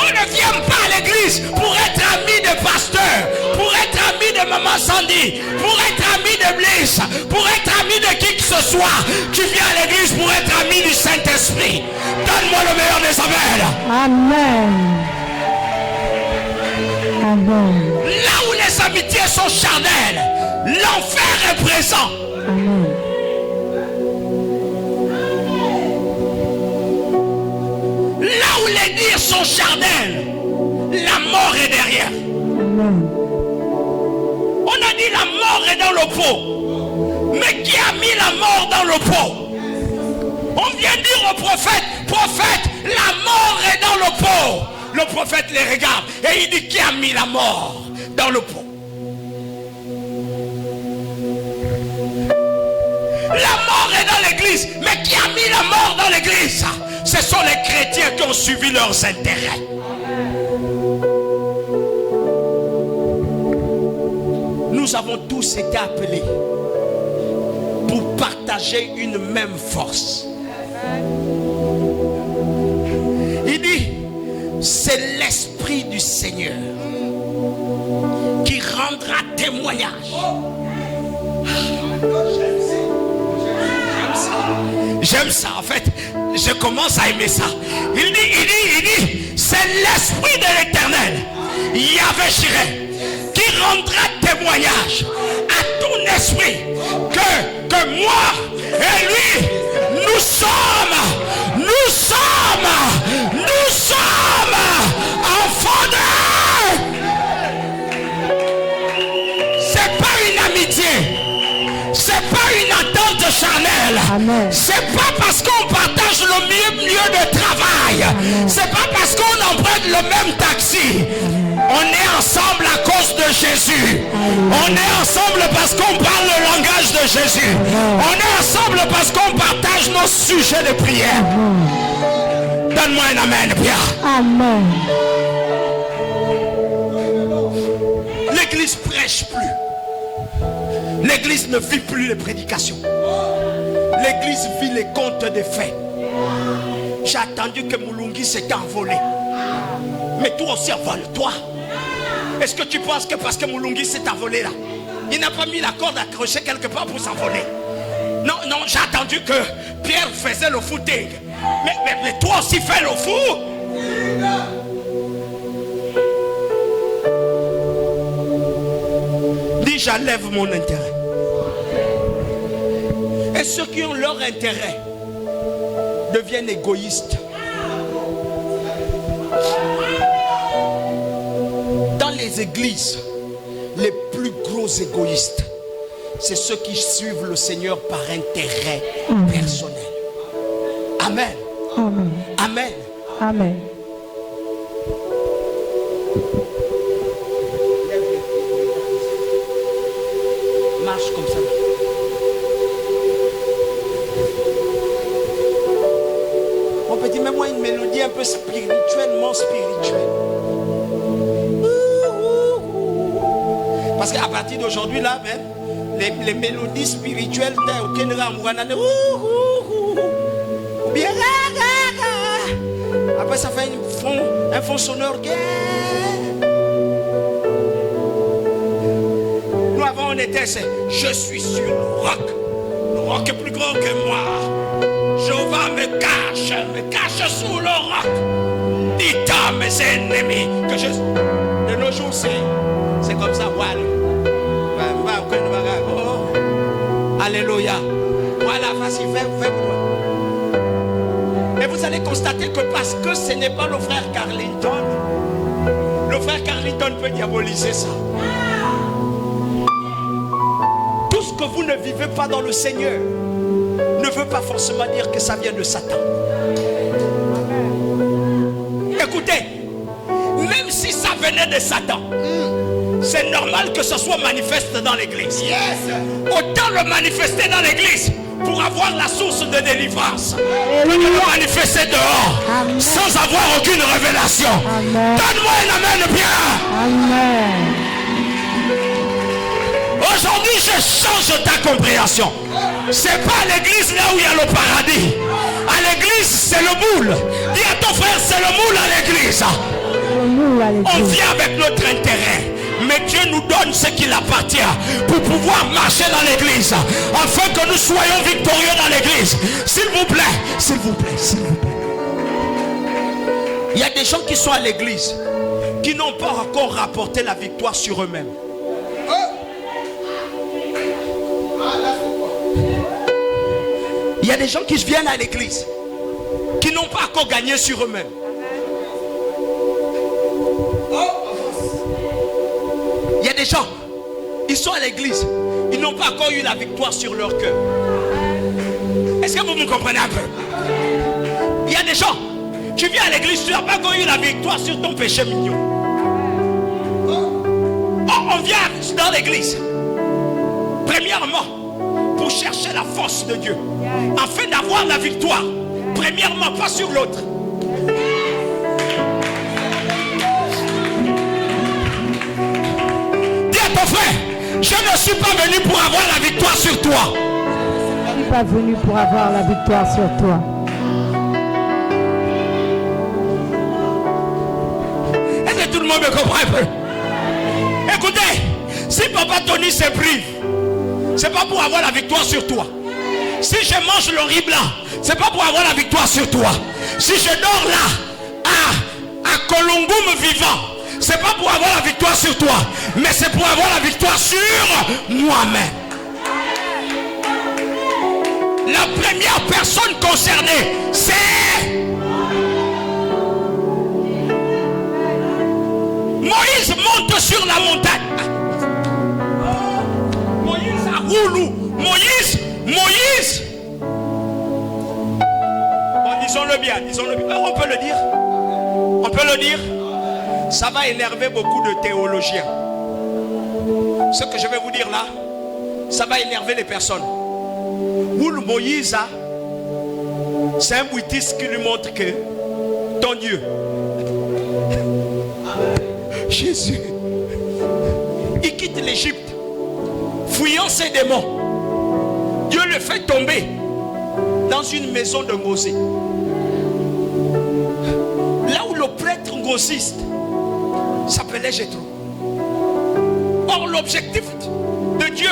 On ne vient pas à l'église pour être ami de pasteur, pour être ami de maman Sandy, pour être ami de Bliss, pour être ami de qui que ce soit. Tu viens à l'église pour être ami du Saint-Esprit. Donne-moi le meilleur des amens. Amen. Amen. Là où les amitiés sont charnelles, l'enfer est présent. Amen. Là où les dires sont charnels, la mort est derrière. Amen. On a dit la mort est dans le pot. Mais qui a mis la mort dans le pot? On vient dire au prophète: prophète, la mort est dans le pot. Le prophète les regarde et il dit: qui a mis la mort dans le pot? La mort est dans l'église. Mais qui a mis la mort dans l'église? Ce sont les chrétiens qui ont suivi leurs intérêts. Nous avons tous été appelés pour partager une même force. Il dit, c'est l'Esprit du Seigneur qui rendra témoignage. J'aime ça, en fait, je commence à aimer ça. Il dit, c'est l'Esprit de l'Éternel, Yahvé Jireh, qui rendra témoignage à ton esprit que moi et lui, nous sommes enfants de... C'est pas une amitié, c'est pas une attente charnelle. Amen. C'est pas parce qu'on partage le même lieu de travail. Amen. C'est pas parce qu'on emprunte le même taxi. On est ensemble à cause de Jésus. On est ensemble parce qu'on parle le langage de Jésus. On est ensemble parce qu'on partage nos sujets de prière. Donne-moi un amen, Pierre. Amen. L'église prêche plus. L'église ne vit plus les prédications. L'église vit les contes des faits. J'ai attendu que Moulungi s'est envolé. Mais toi aussi envole-toi. Est-ce que tu penses que parce que Moulungi s'est envolé là, il n'a pas mis la corde accrochée quelque part pour s'envoler? Non, non, j'ai attendu que Pierre faisait le footing. Mais toi aussi fais le fou. Dis, j'enlève mon intérêt. Et ceux qui ont leur intérêt deviennent égoïstes. Dans les églises, les plus gros égoïstes, c'est ceux qui suivent le Seigneur par intérêt personnel. Amen. Amen. Amen. Amen. Marche comme ça. Mon petit, mets-moi une mélodie un peu spirituellement spirituelle. Parce qu'à partir d'aujourd'hui, là, même, les mélodies spirituelles, bien, après ça fait un fond sonore. Nous avant on était, je suis sur le roc est plus grand que moi. Jéhovah me cache sous le roc. Dites à mes ennemis que je... De nos jours c'est comme ça, voilà. Alléluia. Voilà, facile, fais. Et vous allez constater que parce que ce n'est pas le frère Carlington peut diaboliser ça. Tout ce que vous ne vivez pas dans le Seigneur ne veut pas forcément dire que ça vient de Satan. Écoutez, même si ça venait de Satan, c'est normal que ce soit manifeste dans l'église. Yes. Autant le manifester dans l'église pour avoir la source de délivrance que de le manifester dehors. Amen. Sans avoir aucune révélation. Donne-moi un amen bien. Amen. Aujourd'hui je change ta compréhension. C'est pas à l'église là où il y a le paradis. À l'église c'est le moule. Dis à ton frère c'est le moule à l'église. On vient avec notre intérêt. Mais Dieu nous donne ce qu'il appartient pour pouvoir marcher dans l'église, afin que nous soyons victorieux dans l'église. S'il vous plaît, s'il vous plaît, s'il vous plaît. Il y a des gens qui sont à l'église qui n'ont pas encore rapporté la victoire sur eux-mêmes. Il y a des gens qui viennent à l'église qui n'ont pas encore gagné sur eux-mêmes. Il y a des gens, ils sont à l'église, ils n'ont pas encore eu la victoire sur leur cœur. Est-ce que vous me comprenez un peu? Il y a des gens, tu viens à l'église, tu n'as pas encore eu la victoire sur ton péché mignon. On vient dans l'église. Premièrement, pour chercher la force de Dieu, afin d'avoir la victoire. Premièrement, pas sur l'autre. Dis à ton frère, je ne suis pas venu pour avoir la victoire sur toi. Je ne suis pas venu pour avoir la victoire sur toi. Est-ce que tout le monde me comprend un peu? Écoutez, si Papa Tony se prive, c'est pas pour avoir la victoire sur toi. Si je mange le riz blanc, c'est pas pour avoir la victoire sur toi. Si je dors là, à Colomboum vivant, c'est pas pour avoir la victoire sur toi, mais c'est pour avoir la victoire sur moi-même. La première personne concernée, c'est Moïse. Monte sur la montagne. Moïse à Roulou. Moïse. Bon, disons-le bien. On peut le dire. On peut le dire. Ça va énerver beaucoup de théologiens. Ce que je vais vous dire là, ça va énerver les personnes. Roulou Moïse, c'est un bouddhiste qui lui montre que ton Dieu, Jésus, il quitte l'Égypte, fouillant ses démons. Dieu le fait tomber dans une maison de Ngosé. Là où le prêtre ngosiste s'appelait Jéthro. Or, l'objectif de Dieu,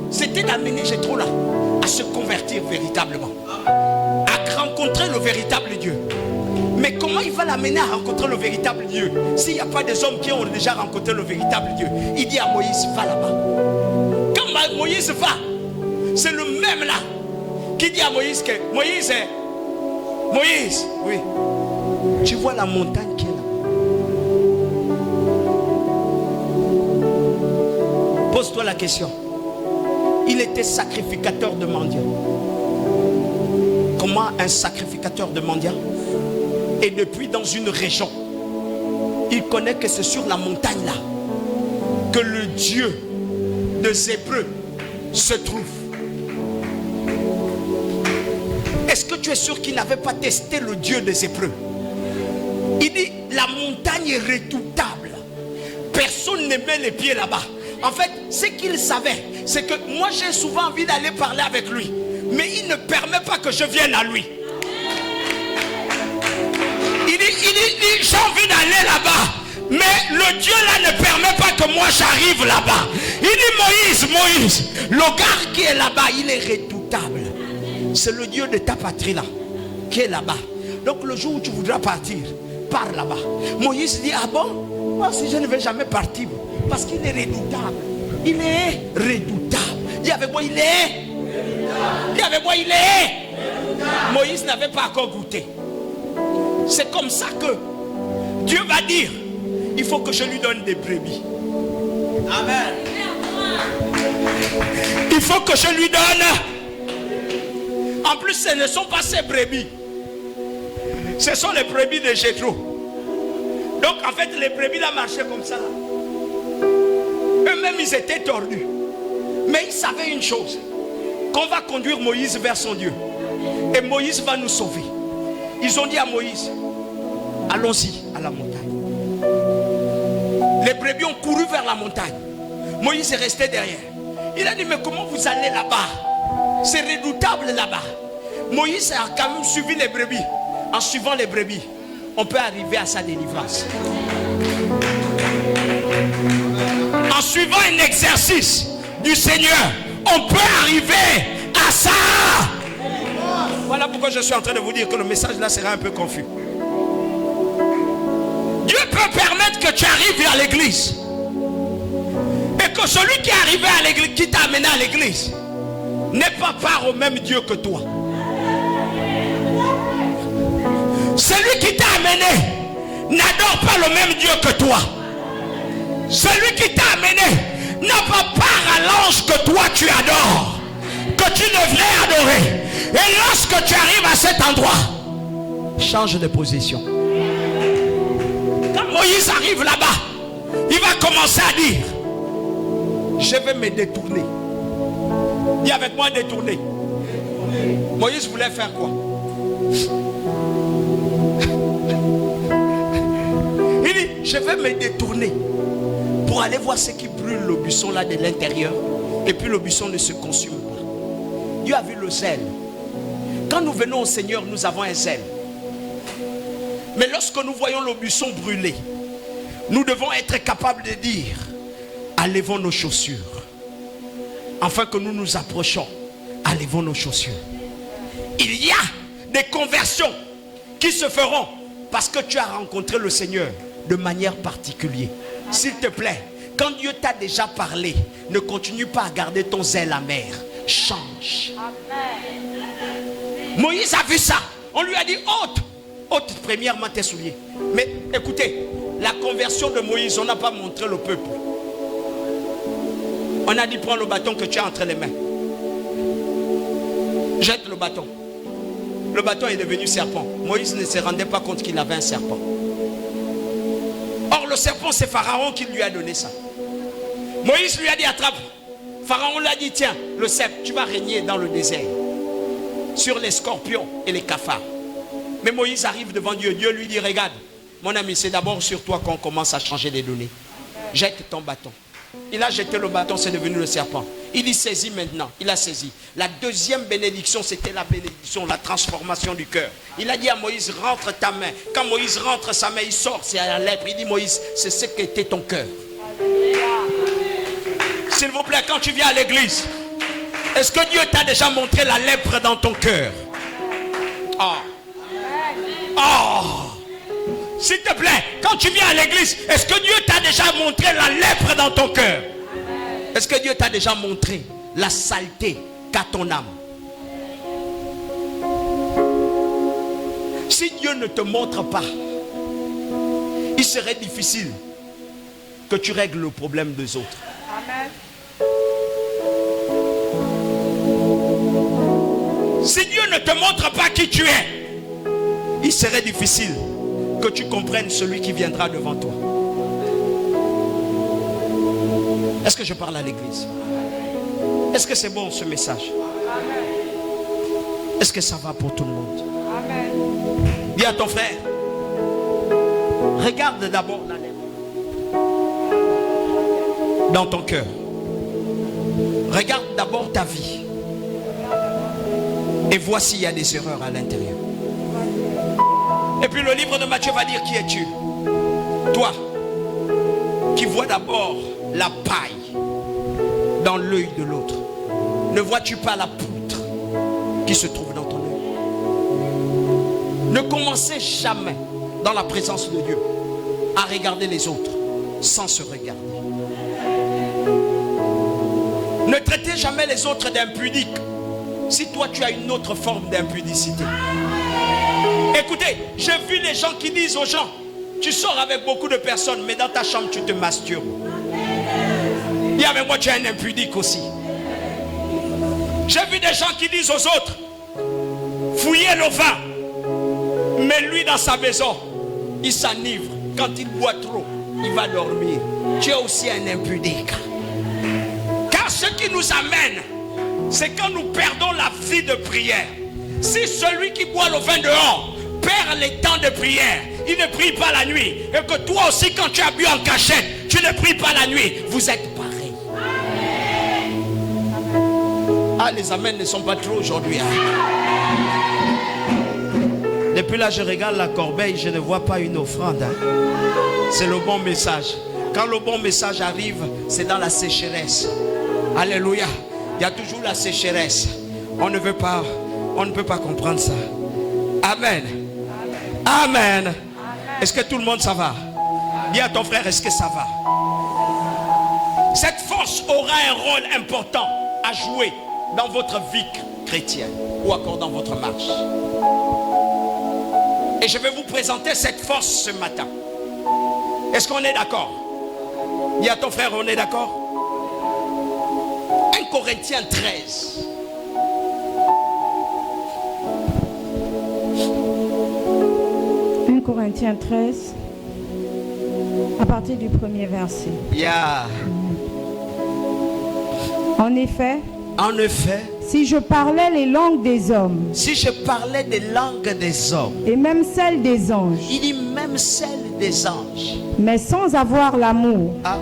c'était d'amener Jéthro là à se convertir véritablement, à rencontrer le véritable Dieu. Mais comment il va l'amener à rencontrer le véritable Dieu s'il n'y a pas des hommes qui ont déjà rencontré le véritable Dieu? Il dit à Moïse, va là-bas. Quand Moïse va, c'est le même là qui dit à Moïse que Moïse, oui, tu vois la montagne qui est là. Pose-toi la question. Il était sacrificateur de mendiants. Comment un sacrificateur de mendiants? Et depuis dans une région, il connaît que c'est sur la montagne là que le Dieu des Hébreux se trouve. Est-ce que tu es sûr qu'il n'avait pas testé le Dieu des Hébreux? Il dit la montagne est redoutable. Personne ne met les pieds là-bas. En fait, ce qu'il savait, c'est que moi j'ai souvent envie d'aller parler avec lui, mais il ne permet pas que je vienne à lui. Il dit j'ai envie d'aller là-bas, mais le Dieu là ne permet pas que moi j'arrive là-bas. Il dit Moïse, le gars qui est là-bas, il est redoutable. C'est le Dieu de ta patrie là, qui est là-bas. Donc le jour où tu voudras partir, pars là-bas. Moïse dit, ah bon? Moi aussi je ne vais jamais partir, parce qu'il est redoutable. Il est redoutable. Dis avec moi, il est redoutable. Dis avec moi, il est redoutable. Moïse n'avait pas encore goûté. C'est comme ça que Dieu va dire, il faut que je lui donne des brebis. Amen. Il faut que je lui donne. En plus, ce ne sont pas ces brebis. Ce sont les brebis de Jéthro. Donc en fait, les brebis là marchaient comme ça. Eux-mêmes, ils étaient tordus. Mais ils savaient une chose, qu'on va conduire Moïse vers son Dieu. Et Moïse va nous sauver. Ils ont dit à Moïse, allons-y à la montagne. Les brebis ont couru vers la montagne. Moïse est resté derrière. Il a dit, mais comment vous allez là-bas? C'est redoutable là-bas. Moïse a quand même suivi les brebis. En suivant les brebis, on peut arriver à sa délivrance. En suivant un exercice du Seigneur, on peut arriver à ça. Voilà pourquoi je suis en train de vous dire que le message là sera un peu confus. Dieu peut permettre que tu arrives à l'église et que celui qui est arrivé à l'église, qui t'a amené à l'église, n'est pas part au même Dieu que toi. Celui qui t'a amené n'adore pas le même Dieu que toi. Celui qui t'a amené n'a pas part à l'ange que toi tu adores, que tu devrais adorer. Et lorsque tu arrives à cet endroit, change de position. Quand Moïse arrive là-bas, il va commencer à dire, je vais me détourner Dis avec moi détourner. Moïse voulait faire quoi? Il dit, je vais me détourner pour aller voir ce qui brûle le buisson là de l'intérieur. Et puis le buisson ne se consume pas. Dieu a vu le zèle. Quand nous venons au Seigneur, nous avons un zèle. Mais lorsque nous voyons le buisson brûler, nous devons être capables de dire, enlevons nos chaussures. Afin que nous nous approchons, enlevons nos chaussures. Il y a des conversions qui se feront parce que tu as rencontré le Seigneur de manière particulière. S'il te plaît, quand Dieu t'a déjà parlé, ne continue pas à garder ton zèle amer. Change. Amen. Moïse a vu ça. On lui a dit, ôte premièrement tes souliers. Mais écoutez, la conversion de Moïse, on n'a pas montré le peuple. On a dit, prends le bâton que tu as entre les mains. Jette le bâton. Le bâton est devenu serpent. Moïse ne se rendait pas compte qu'il avait un serpent. Or le serpent, c'est Pharaon qui lui a donné ça. Moïse lui a dit, attrape. Pharaon lui a dit, tiens, le sceptre, tu vas régner dans le désert sur les scorpions et les cafards. Mais Moïse arrive devant Dieu. Dieu lui dit, regarde, mon ami, c'est d'abord sur toi qu'on commence à changer les données. Jette ton bâton. Il a jeté le bâton, c'est devenu le serpent. Il y saisit maintenant, il a saisi. La deuxième bénédiction, c'était la bénédiction, la transformation du cœur. Il a dit à Moïse, rentre ta main. Quand Moïse rentre sa main, il sort, c'est à la lèpre. Il dit, Moïse, c'est ce qu'était ton cœur. S'il vous plaît, quand tu viens à l'église, est-ce que Dieu t'a déjà montré la lèpre dans ton cœur? S'il te plaît, quand tu viens à l'église, est-ce que Dieu t'a déjà montré la lèpre dans ton cœur? Est-ce que Dieu t'a déjà montré la saleté qu'a ton âme? Si Dieu ne te montre pas, il serait difficile que tu règles le problème des autres. Amen. Si Dieu ne te montre pas qui tu es, il serait difficile que tu comprennes celui qui viendra devant toi. Est-ce que je parle à l'église? Est-ce que c'est bon ce message? Est-ce que ça va pour tout le monde? Dis à ton frère, regarde d'abord la lèpre dans ton cœur. Regarde d'abord ta vie. Et vois s'il y a des erreurs à l'intérieur. Et puis le livre de Matthieu va dire, qui es-tu? Toi qui vois d'abord la paille dans l'œil de l'autre, ne vois-tu pas la poutre qui se trouve dans ton œil? Ne commencez jamais dans la présence de Dieu à regarder les autres sans se regarder. Ne traitez jamais les autres d'impudiques si toi tu as une autre forme d'impudicité. Écoutez, j'ai vu les gens qui disent aux gens, tu sors avec beaucoup de personnes, mais dans ta chambre tu te masturbes. Dis avec moi, tu es un impudique aussi. J'ai vu des gens qui disent aux autres, fouillez le vin, mais lui dans sa maison, il s'enivre. Quand il boit trop, il va dormir. Tu es aussi un impudique. Car ce qui nous amène, c'est quand nous perdons la vie de prière. Si celui qui boit le vin dehors perd les temps de prière, il ne prie pas la nuit, et que toi aussi quand tu as bu en cachette, tu ne pries pas la nuit, vous êtes pareil. Ah, les amens ne sont pas trop aujourd'hui. Depuis là, je regarde la corbeille, je ne vois pas une offrande. C'est le bon message. Quand le bon message arrive, c'est dans la sécheresse. Alléluia. Il y a toujours la sécheresse. On ne peut pas comprendre ça. Amen. Amen. Amen. Est-ce que tout le monde ça va? Dis à ton frère, est-ce que ça va? Cette force aura un rôle important à jouer dans votre vie chrétienne ou encore dans votre marche. Et je vais vous présenter cette force ce matin. Est-ce qu'on est d'accord? Dis à ton frère, on est d'accord? 1 Corinthiens 13. Corinthiens 13, à partir du premier verset. Yeah. En effet, En effet, si je parlais les langues des hommes, si je parlais des langues des hommes, et même celles des anges, il dit même celles des anges, mais sans avoir l'amour, ah.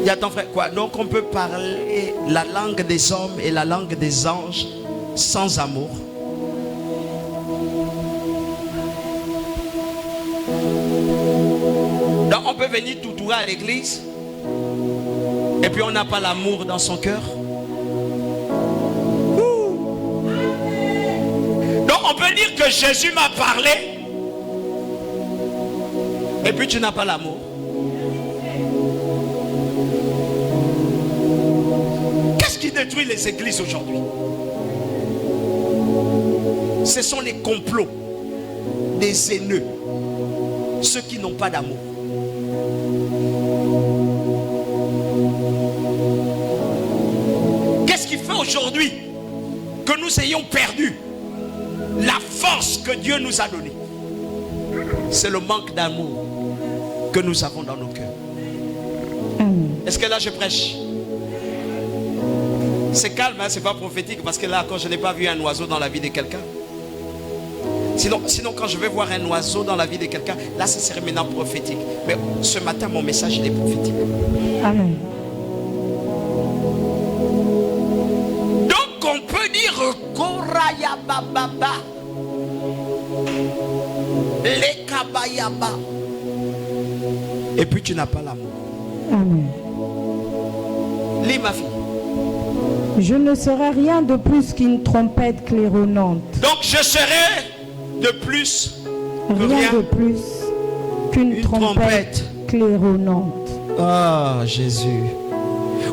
Dis à ton frère, quoi? Donc on peut parler la langue des hommes et la langue des anges sans amour. Donc on peut venir tout droit à l'église et puis on n'a pas l'amour dans son cœur. Donc on peut dire que Jésus m'a parlé et puis tu n'as pas l'amour. Qu'est-ce qui détruit les églises aujourd'hui? Ce sont les complots des haineux, ceux qui n'ont pas d'amour. Qu'est-ce qui fait aujourd'hui que nous ayons perdu la force que Dieu nous a donnée? C'est le manque d'amour que nous avons dans nos cœurs. Est-ce que là je prêche? C'est calme, hein, c'est pas prophétique, parce que là, quand je n'ai pas vu un oiseau dans la vie de quelqu'un, sinon quand je vais voir un oiseau dans la vie de quelqu'un, là, ça serait maintenant prophétique. Mais ce matin, mon message, il est prophétique. Amen. Donc, on peut dire Koraya Bababa, les Kabayaba, et puis tu n'as pas l'amour. Amen. Lis, ma fille. Je ne serai rien de plus qu'une trompette claironnante. Donc je serai de plus Rien de plus qu'une trompette claironnante. Ah, Jésus.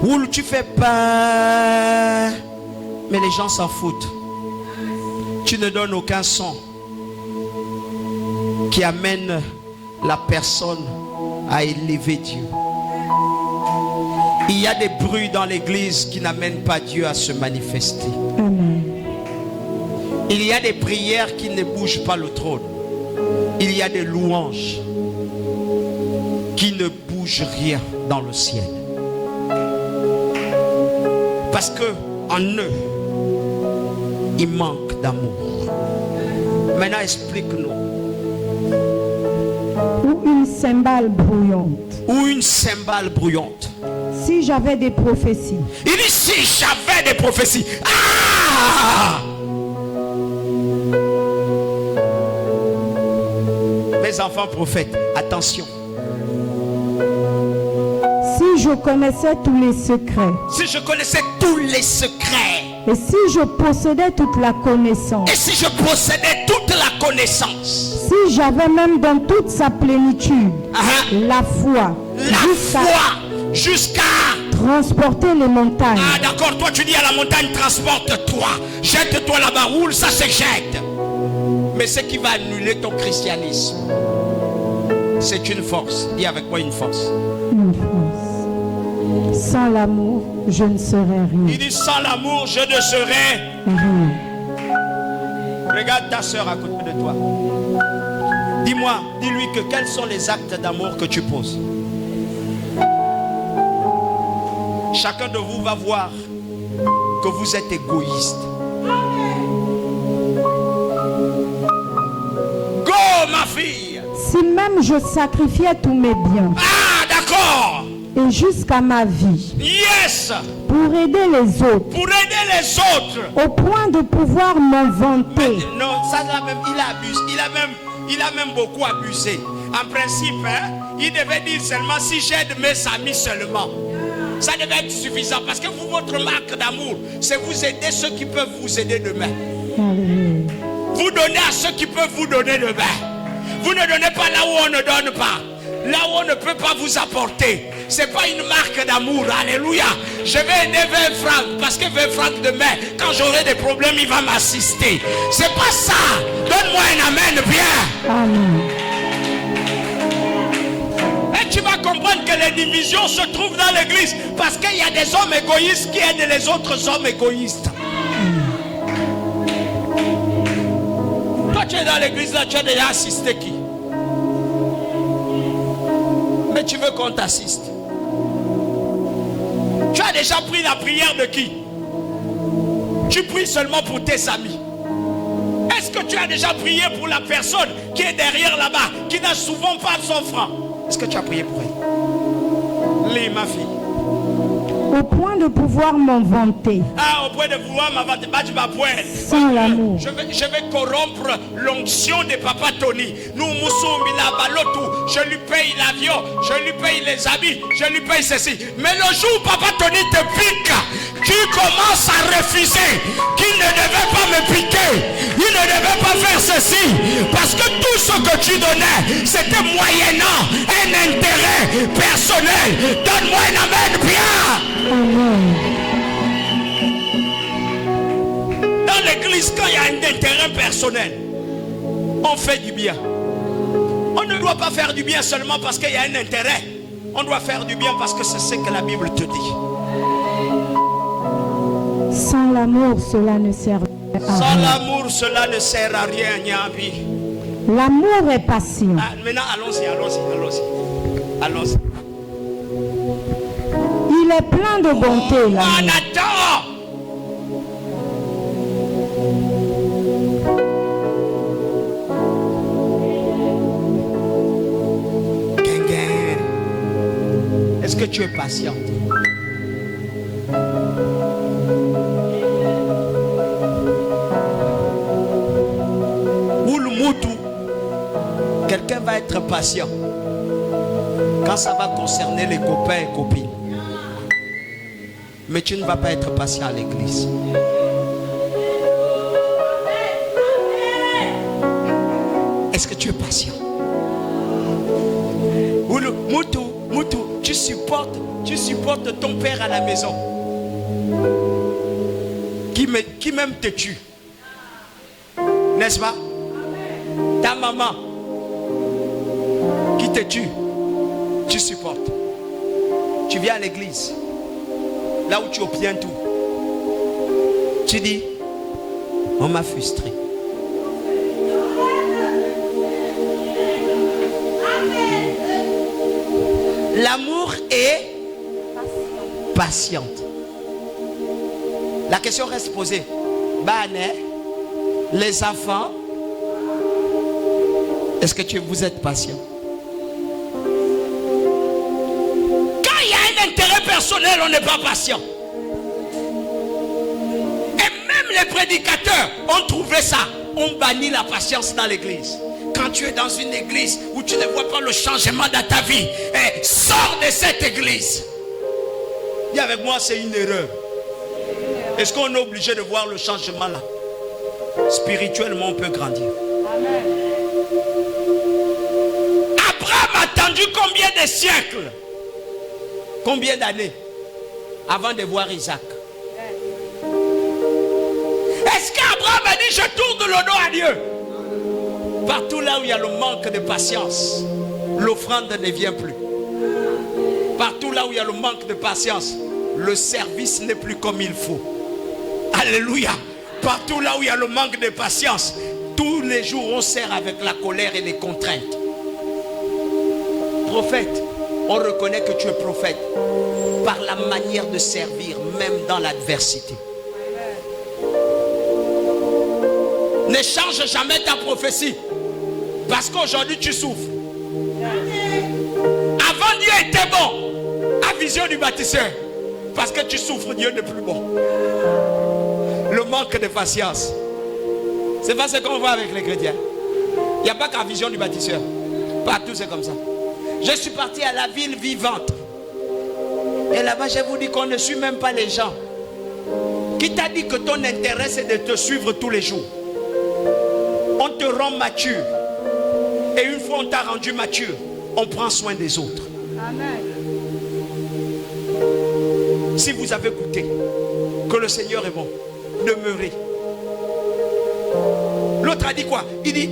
Où tu fais pas, mais les gens s'en foutent. Tu ne donnes aucun son qui amène la personne à élever Dieu. Il y a des bruits dans l'église qui n'amènent pas Dieu à se manifester. Amen. Il y a des prières qui ne bougent pas le trône. Il y a des louanges qui ne bougent rien dans le ciel. Parce que en eux, il manque d'amour. Maintenant, explique-nous. Ou une cymbale brouillante. Ou une cymbale brouillante. Si j'avais des prophéties. Il dit si j'avais des prophéties. Ah! Mes enfants prophètes, attention. Si je connaissais tous les secrets. Si je connaissais tous les secrets. Et si je possédais toute la connaissance. Et si je possédais toute la connaissance. Si j'avais même dans toute sa plénitude. La foi. Jusqu'à transporter les montagnes. Ah d'accord, toi tu dis à la montagne transporte-toi, jette-toi là-bas, roule, ça se jette. Mais ce qui va annuler ton christianisme, c'est une force. Dis avec moi une force. Une force. Sans l'amour, je ne serais rien. Il dit sans l'amour, je ne serais rien. Regarde ta soeur à côté de toi. Dis-moi, dis-lui que quels sont les actes d'amour que tu poses. Chacun de vous va voir que vous êtes égoïste. Go, ma fille. Si même je sacrifiais tous mes biens. Ah, d'accord. Et jusqu'à ma vie. Yes. Pour aider les autres. Pour aider les autres. Au point de pouvoir m'en vanter. Mais non, ça là même, il abuse. Il a même beaucoup abusé. En principe, hein, il devait dire seulement si j'aide mes amis seulement. Ça devait être suffisant parce que vous, votre marque d'amour, c'est vous aider ceux qui peuvent vous aider demain. Vous donnez à ceux qui peuvent vous donner demain. Vous ne donnez pas là où on ne donne pas. Là où on ne peut pas vous apporter. Ce n'est pas une marque d'amour. Alléluia. Je vais aider 20 francs parce que 20 francs demain, quand j'aurai des problèmes, il va m'assister. C'est pas ça. Donne-moi un amen bien. Amen. Et tu vas comprendre que les divisions se trouvent dans l'église parce qu'il y a des hommes égoïstes qui aident les autres hommes égoïstes. Toi tu es dans l'église là, tu as déjà assisté qui? Mais tu veux qu'on t'assiste. Tu as déjà pris la prière de qui? Tu pries seulement pour tes amis. Est-ce que tu as déjà prié pour la personne qui est derrière là-bas, qui n'a souvent pas son franc? Est-ce que tu as prié pour elle? Lis, ma fille. Au point de pouvoir m'en vanter. Ah, au point de pouvoir m'avanter. Sans l'amour. Je vais corrompre l'onction de Papa Tony. Nous, Moussoumi, la balotou. Je lui paye l'avion, je lui paye les habits, je lui paye ceci. Mais le jour où Papa Tony te pique, tu commences à refuser qu'il ne devait pas me piquer. Il ne devait pas faire ceci. Parce que tout ce que tu donnais, c'était moyennant un intérêt personnel. Donne-moi un amen bien. Amen. Dans l'église, quand il y a un intérêt personnel, on fait du bien. On ne doit pas faire du bien seulement parce qu'il y a un intérêt. On doit faire du bien parce que c'est ce que la Bible te dit. Sans l'amour, cela ne sert à rien. Sans l'amour, cela ne sert à rien, Nyabi. L'amour est patient. Ah, maintenant, allons-y. Il est plein de bonté, On l'amour. attend. Est-ce que tu es patiente? Ou le moutou, quelqu'un va être patient quand ça va concerner les copains et copines. Mais tu ne vas pas être patient à l'église. Est-ce que tu es patient? Ou le moutou, tu supportes ton père à la maison qui même te tue. N'est-ce pas? Ta maman qui te tue, tu supportes. Tu viens à l'église, là où tu obtiens tout. Tu dis, on m'a frustré. L'amour est patiente. La question reste posée. Les enfants, est-ce que vous êtes patient? Quand il y a un intérêt personnel, on n'est pas patient. Et même les prédicateurs ont trouvé ça. On bannit la patience dans l'église. Quand tu es dans une église où tu ne vois pas le changement dans ta vie, sors de cette église. Dis avec moi, c'est une erreur. Est-ce qu'on est obligé de voir le changement là? Spirituellement, on peut grandir. Amen. Abraham a attendu combien de siècles? Combien d'années avant de voir Isaac? Est-ce qu'Abraham a dit je tourne le dos à Dieu? Partout là où il y a le manque de patience, l'offrande ne vient plus. Partout là où il y a le manque de patience, le service n'est plus comme il faut. Alléluia. Partout là où il y a le manque de patience, tous les jours on sert avec la colère et les contraintes. Prophète, on reconnaît que tu es prophète par la manière de servir, même dans l'adversité. Ne change jamais ta prophétie. Parce qu'aujourd'hui tu souffres. Avant Dieu était bon. À vision du bâtisseur. Parce que tu souffres, Dieu n'est plus bon. Le manque de patience. C'est pas ce qu'on voit avec les chrétiens. Il n'y a pas qu'à vision du bâtisseur. Partout c'est comme ça. Je suis parti à la ville vivante. Et là-bas je vous dis qu'on ne suit même pas les gens. Qui t'a dit que ton intérêt c'est de te suivre tous les jours? On te rend mature. Et une fois on t'a rendu mature, on prend soin des autres. Amen. Si vous avez goûté que le Seigneur est bon, demeurez. L'autre a dit quoi? Il dit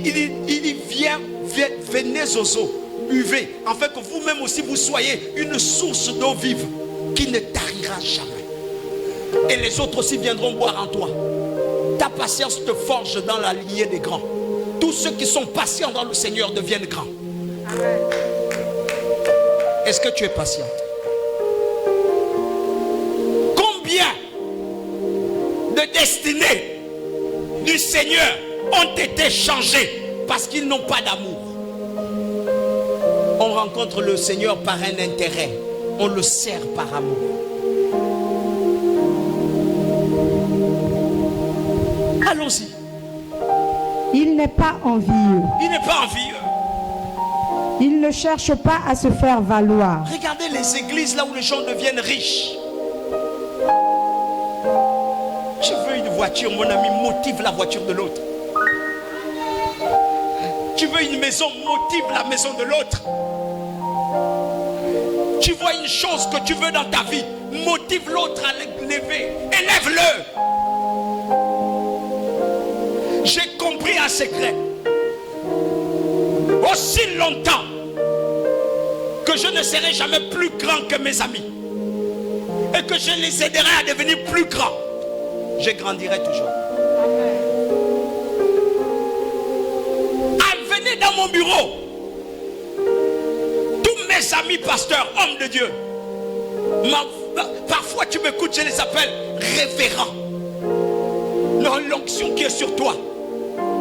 venez aux eaux, buvez, afin que vous-même aussi vous soyez une source d'eau vive qui ne tarira jamais. Et les autres aussi viendront boire en toi. Ta patience te forge dans la lignée des grands. Tous ceux qui sont patients dans le Seigneur deviennent grands. Amen. Est-ce que tu es patiente? Combien de destinées du Seigneur ont été changées parce qu'ils n'ont pas d'amour? On rencontre le Seigneur par un intérêt. On le sert par amour. Allons-y. Il n'est pas envieux. Il n'est pas envieux. Il ne cherche pas à se faire valoir. Regardez les églises là où les gens deviennent riches. Tu veux une voiture, mon ami, motive la voiture de l'autre. Tu veux une maison, motive la maison de l'autre. Tu vois une chose que tu veux dans ta vie, motive l'autre à l'élever. Élève-le. J'ai compris un secret. Aussi longtemps que je ne serai jamais plus grand que mes amis et que je les aiderai à devenir plus grands, je grandirai toujours. Venez dans mon bureau. Tous mes amis pasteurs, hommes de Dieu, parfois tu m'écoutes, je les appelle révérends. Non, l'onction qui est sur toi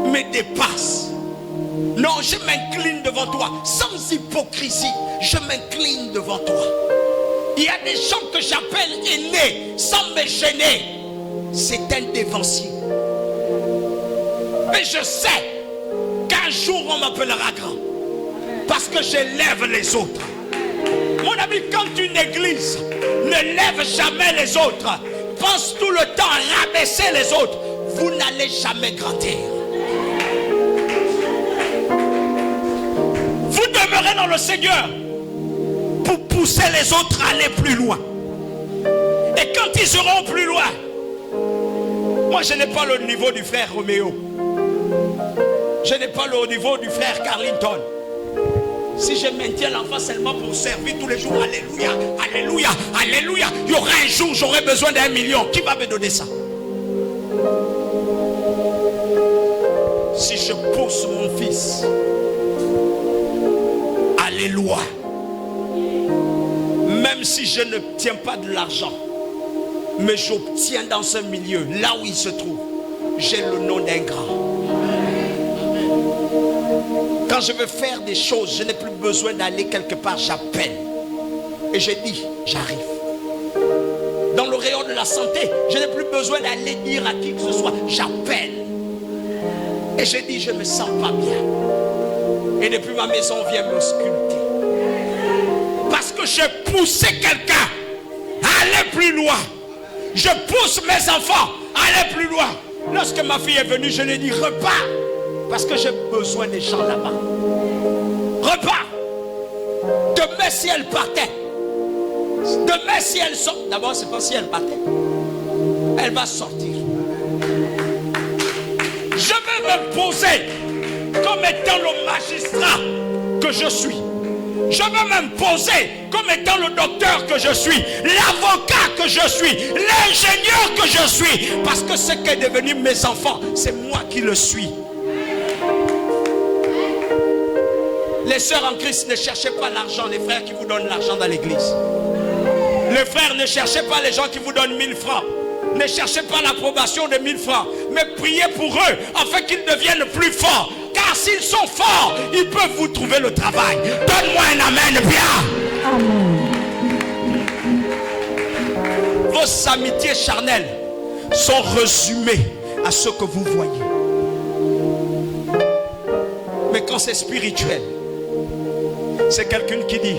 me dépasse. Non, je m'incline devant toi sans hypocrisie. Je m'incline devant toi. Il y a des gens que j'appelle aînés sans me gêner. C'est un dévancier. Mais je sais qu'un jour on m'appellera grand. Parce que j'élève les autres. Mon ami, quand une église ne lève jamais les autres, pense tout le temps à rabaisser les autres, vous n'allez jamais grandir. Vous demeurez dans le Seigneur pour pousser les autres à aller plus loin. Et quand ils seront plus loin, moi je n'ai pas le niveau du frère Roméo. Je n'ai pas le niveau du frère Carlington. Si je maintiens l'enfant seulement pour servir tous les jours, alléluia, alléluia, alléluia, il y aura un jour j'aurai besoin d'1 million. Qui va me donner ça? Si je pousse mon fils, alléluia, même si je ne tiens pas de l'argent, mais j'obtiens dans ce milieu, là où il se trouve, j'ai le nom d'un grand. Quand je veux faire des choses, je n'ai plus besoin d'aller quelque part, j'appelle. Et je dis, j'arrive. Dans le rayon de la santé, je n'ai plus besoin d'aller dire à qui que ce soit, j'appelle. Et je dis, je ne me sens pas bien. Et depuis ma maison, on vient me sculpter. Parce que j'ai poussé quelqu'un à aller plus loin. Je pousse mes enfants à aller plus loin. Lorsque ma fille est venue, je lui ai dit, repars. Parce que j'ai besoin des gens là-bas. Repars. Demain si elle partait. Demain si elle sort. D'abord c'est pas si elle partait. Elle va sortir. Je vais me poser comme étant le magistrat que je suis. Je vais m'imposer comme étant le docteur que je suis, l'avocat que je suis, l'ingénieur que je suis. Parce que ce qu'est devenu mes enfants, c'est moi qui le suis. Les sœurs en Christ, ne cherchez pas l'argent, les frères qui vous donnent l'argent dans l'église. Les frères, ne cherchez pas les gens qui vous donnent 1000 francs. Ne cherchez pas l'approbation de 1000 francs. Mais priez pour eux, afin qu'ils deviennent plus forts. Car s'ils sont forts, ils peuvent vous trouver le travail. Donne-moi un amen bien. Amen. Vos amitiés charnelles sont résumées à ce que vous voyez. Mais quand c'est spirituel, c'est quelqu'un qui dit,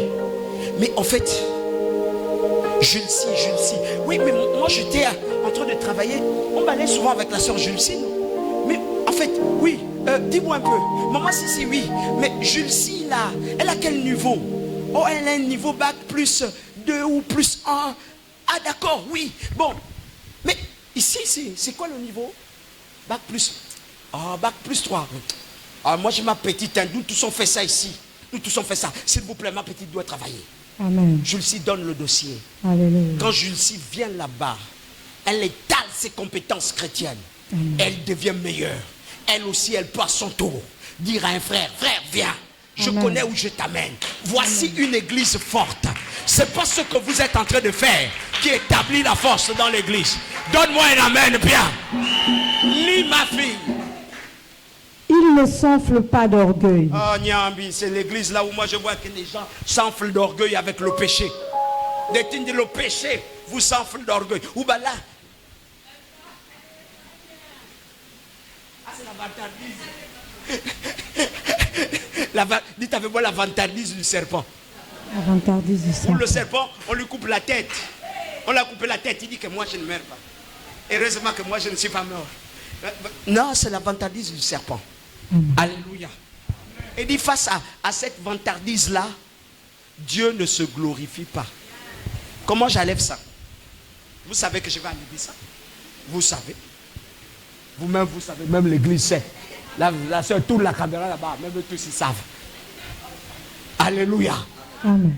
mais en fait, Jules si. Oui, mais moi j'étais en train de travailler. On m'allait souvent avec la soeur Jules si. Mais en fait, oui, dis-moi un peu. Maman si, oui. Mais Jules si là, elle a quel niveau? Oh, elle a un niveau bac plus 2 ou plus 1. Ah d'accord, oui. Bon, mais ici, c'est quoi le niveau? Bac plus. Ah, bac plus 3. Ah, moi j'ai ma petite, nous tous on fait ça ici. Nous tous on fait ça. S'il vous plaît, ma petite doit travailler. Amen. Julcie donne le dossier. Alléluia. Quand Julcie vient là-bas, elle étale ses compétences chrétiennes. Amen. Elle devient meilleure. Elle aussi, elle peut à son tour dire à un frère, frère, viens. Je Amen. connais où je t'amène. Voici une église forte. C'est pas ce que vous êtes en train de faire qui établit la force dans l'église. Donne-moi un amen bien. Lis ma fille. Il ne s'enfle pas d'orgueil. Ah, Nyambi, c'est l'église là où moi je vois que les gens s'enflent d'orgueil avec le péché. D'éteindre le péché, vous s'enflent d'orgueil. Ou bah là. Ah, c'est la vantardise. Dites avec moi la vantardise du serpent. La vantardise du Pour le serpent. serpent, on lui coupe la tête. On l'a coupé la tête, il dit que moi je ne meurs pas. Heureusement que moi je ne suis pas mort. Non, c'est la vantardise du serpent. Alléluia. Et dit face à cette vantardise-là, Dieu ne se glorifie pas. Comment j'enlève ça? Vous savez que je vais enlever ça. Vous savez. Vous-même, vous savez. Même l'église sait. La soeur tourne la caméra là-bas. Même tous ils savent. Alléluia. Amen.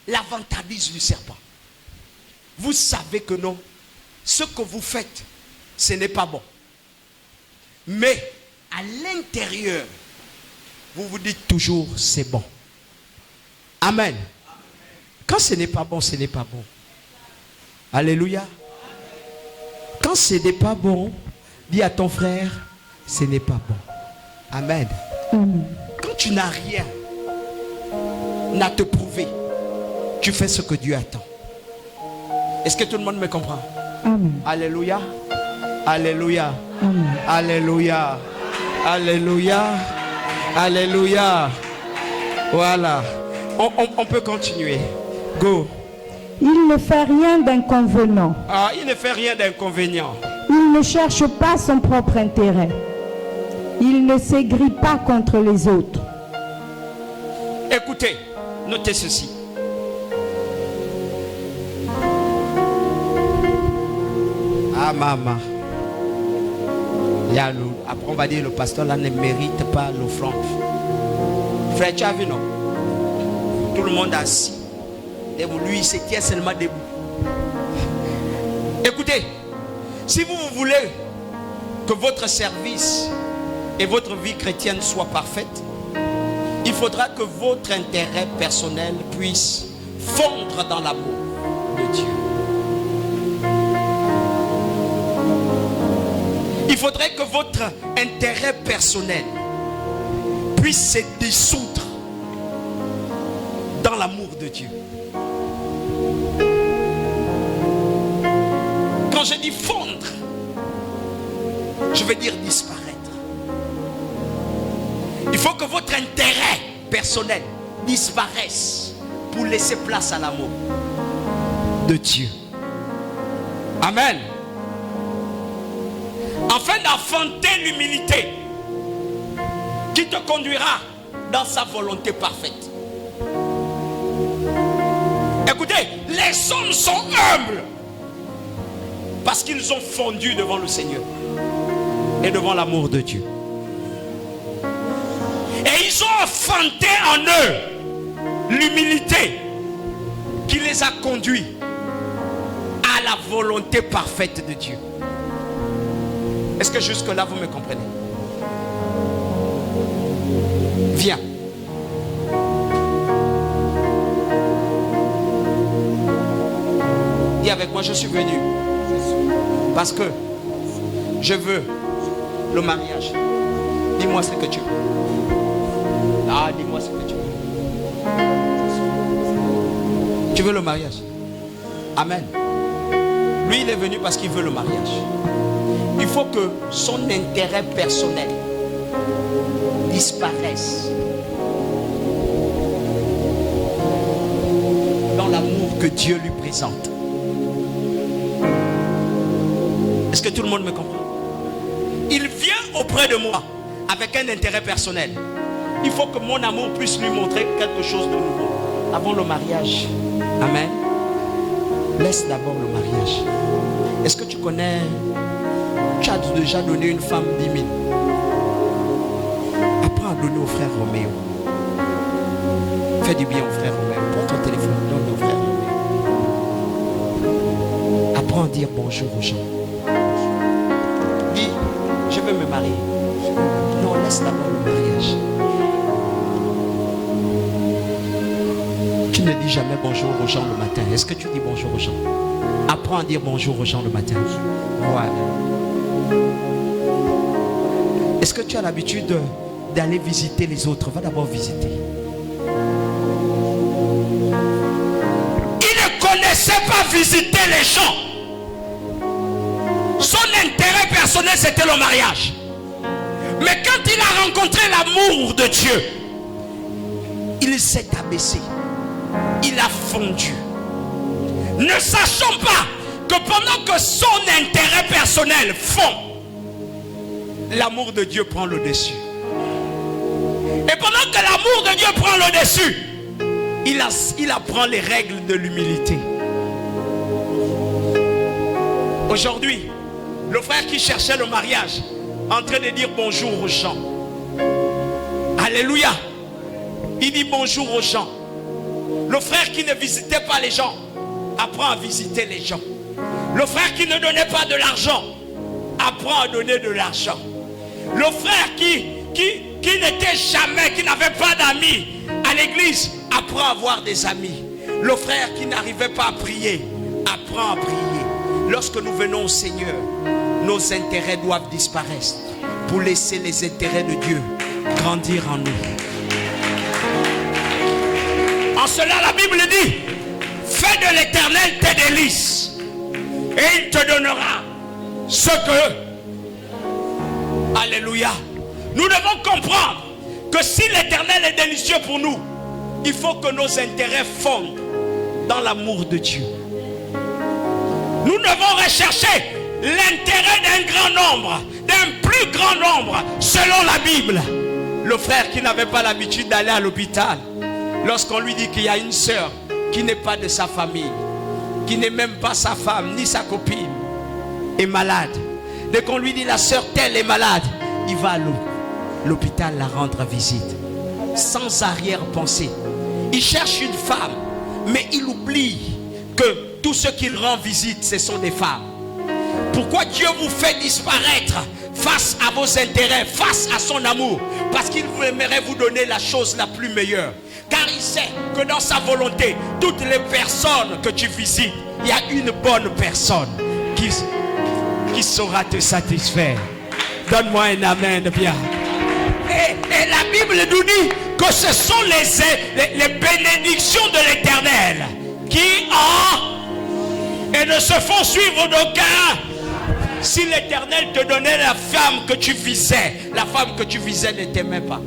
La vantardise du serpent. Vous savez que non. Ce que vous faites, ce n'est pas bon. Mais à l'intérieur, vous vous dites toujours c'est bon. Amen. Quand ce n'est pas bon, ce n'est pas bon. Alléluia. Quand ce n'est pas bon, dis à ton frère, ce n'est pas bon. Amen. Amen. Quand tu n'as rien à te prouver, tu fais ce que Dieu attend. Est-ce que tout le monde me comprend? Amen. Alléluia. Alléluia. Amen. Alléluia. Alléluia. Alléluia. Voilà. On peut continuer. Go. Il ne fait rien d'inconvenant. Ah, il ne fait rien d'inconvénient. Il ne cherche pas son propre intérêt. Il ne s'aigrit pas contre les autres. Écoutez, notez ceci. Ah, maman. Après, on va dire le pasteur là ne mérite pas l'offrande. Frère, tu as vu, non? Tout le monde assis. Et lui, il se tient seulement debout. Écoutez, si vous voulez que votre service et votre vie chrétienne soient parfaites, il faudra que votre intérêt personnel puisse fondre dans l'amour de Dieu. Il faudrait que votre intérêt personnel puisse se dissoudre dans l'amour de Dieu. Quand je dis fondre, je veux dire disparaître. Il faut que votre intérêt personnel disparaisse pour laisser place à l'amour de Dieu. Amen. Afin d'enfanter l'humilité qui te conduira dans sa volonté parfaite. Écoutez, les hommes sont humbles parce qu'ils ont fondu devant le Seigneur et devant l'amour de Dieu. Et ils ont enfanté en eux l'humilité qui les a conduits à la volonté parfaite de Dieu. Est-ce que jusque-là vous me comprenez? Viens. Dis avec moi, je suis venu parce que je veux le mariage. Dis-moi ce que tu veux. Ah, dis-moi ce que tu veux. Tu veux le mariage? Amen. Lui, il est venu parce qu'il veut le mariage. Il faut que son intérêt personnel disparaisse dans l'amour que Dieu lui présente. Est-ce que tout le monde me comprend? Il vient auprès de moi avec un intérêt personnel. Il faut que mon amour puisse lui montrer quelque chose de nouveau avant le mariage. Amen. Laisse d'abord le mariage. Est-ce que tu connais? Tu as déjà donné une femme 10 000. Apprends à donner au frère Roméo. Fais du bien au frère Roméo. Prends ton téléphone, donne au frère Roméo. Apprends à dire bonjour aux gens. Dis, je veux me marier. Non, laisse d'abord le mariage. ne dis jamais bonjour aux gens le matin. Est-ce que tu dis bonjour aux gens? Apprends à dire bonjour aux gens le matin. Voilà. Est-ce que tu as l'habitude d'aller visiter les autres? Va d'abord visiter. Il ne connaissait pas visiter les gens. Son intérêt personnel, c'était le mariage. Mais quand il a rencontré l'amour de Dieu, il s'est abaissé. Il a fondu. Ne sachant pas que pendant que son intérêt personnel fond, l'amour de Dieu prend le dessus. Et pendant que l'amour de Dieu prend le dessus, il apprend les règles de l'humilité. Aujourd'hui, le frère qui cherchait le mariage, en train de dire bonjour aux gens. Alléluia. Il dit bonjour aux gens. Le frère qui ne visitait pas les gens apprend à visiter les gens. Le frère qui ne donnait pas de l'argent apprend à donner de l'argent. Le frère qui n'était jamais, qui n'avait pas d'amis à l'église apprend à avoir des amis. Le frère qui n'arrivait pas à prier apprend à prier. Lorsque nous venons au Seigneur, nos intérêts doivent disparaître pour laisser les intérêts de Dieu grandir en nous. En cela, la Bible dit, fais de l'Éternel tes délices et il te donnera ce que... Alléluia. Nous devons comprendre que si l'Éternel est délicieux pour nous, il faut que nos intérêts fondent dans l'amour de Dieu. Nous devons rechercher l'intérêt d'un grand nombre, d'un plus grand nombre, selon la Bible. Le frère qui n'avait pas l'habitude d'aller à l'hôpital, lorsqu'on lui dit qu'il y a une sœur qui n'est pas de sa famille, qui n'est même pas sa femme, ni sa copine, est malade. Dès qu'on lui dit la sœur telle est malade, il va à l'hôpital la rendre visite. Sans arrière-pensée. Il cherche une femme, mais il oublie que tous ceux qu'il rend visite, ce sont des femmes. Pourquoi Dieu vous fait disparaître face à vos intérêts, face à son amour? Parce qu'il aimerait vous donner la chose la plus meilleure. Car il sait que dans sa volonté, toutes les personnes que tu visites, il y a une bonne personne qui saura te satisfaire. Donne-moi un amen bien. Et la Bible nous dit que ce sont les bénédictions de l'Éternel qui et ne se font suivre d'aucun. Si l'Éternel te donnait la femme que tu visais, la femme que tu visais ne t'aimait pas.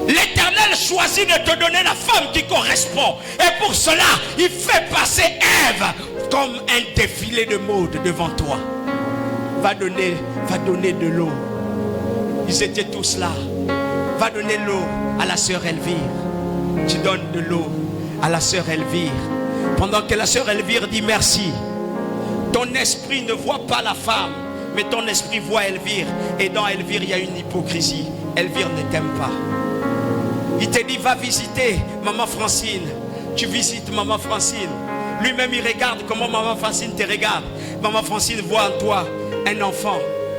L'Éternel choisit de te donner la femme qui correspond. Et pour cela, il fait passer Ève comme un défilé de mode devant toi. Va donner de l'eau. Ils étaient tous là. Va donner l'eau à la sœur Elvire. Tu donnes de l'eau à la sœur Elvire. Pendant que la sœur Elvire dit merci, ton esprit ne voit pas la femme, mais ton esprit voit Elvire. Et dans Elvire, il y a une hypocrisie. Elvire ne t'aime pas. Il te dit, va visiter maman Francine. Tu visites maman Francine. Lui-même, il regarde comment maman Francine te regarde. Maman Francine voit en toi un enfant.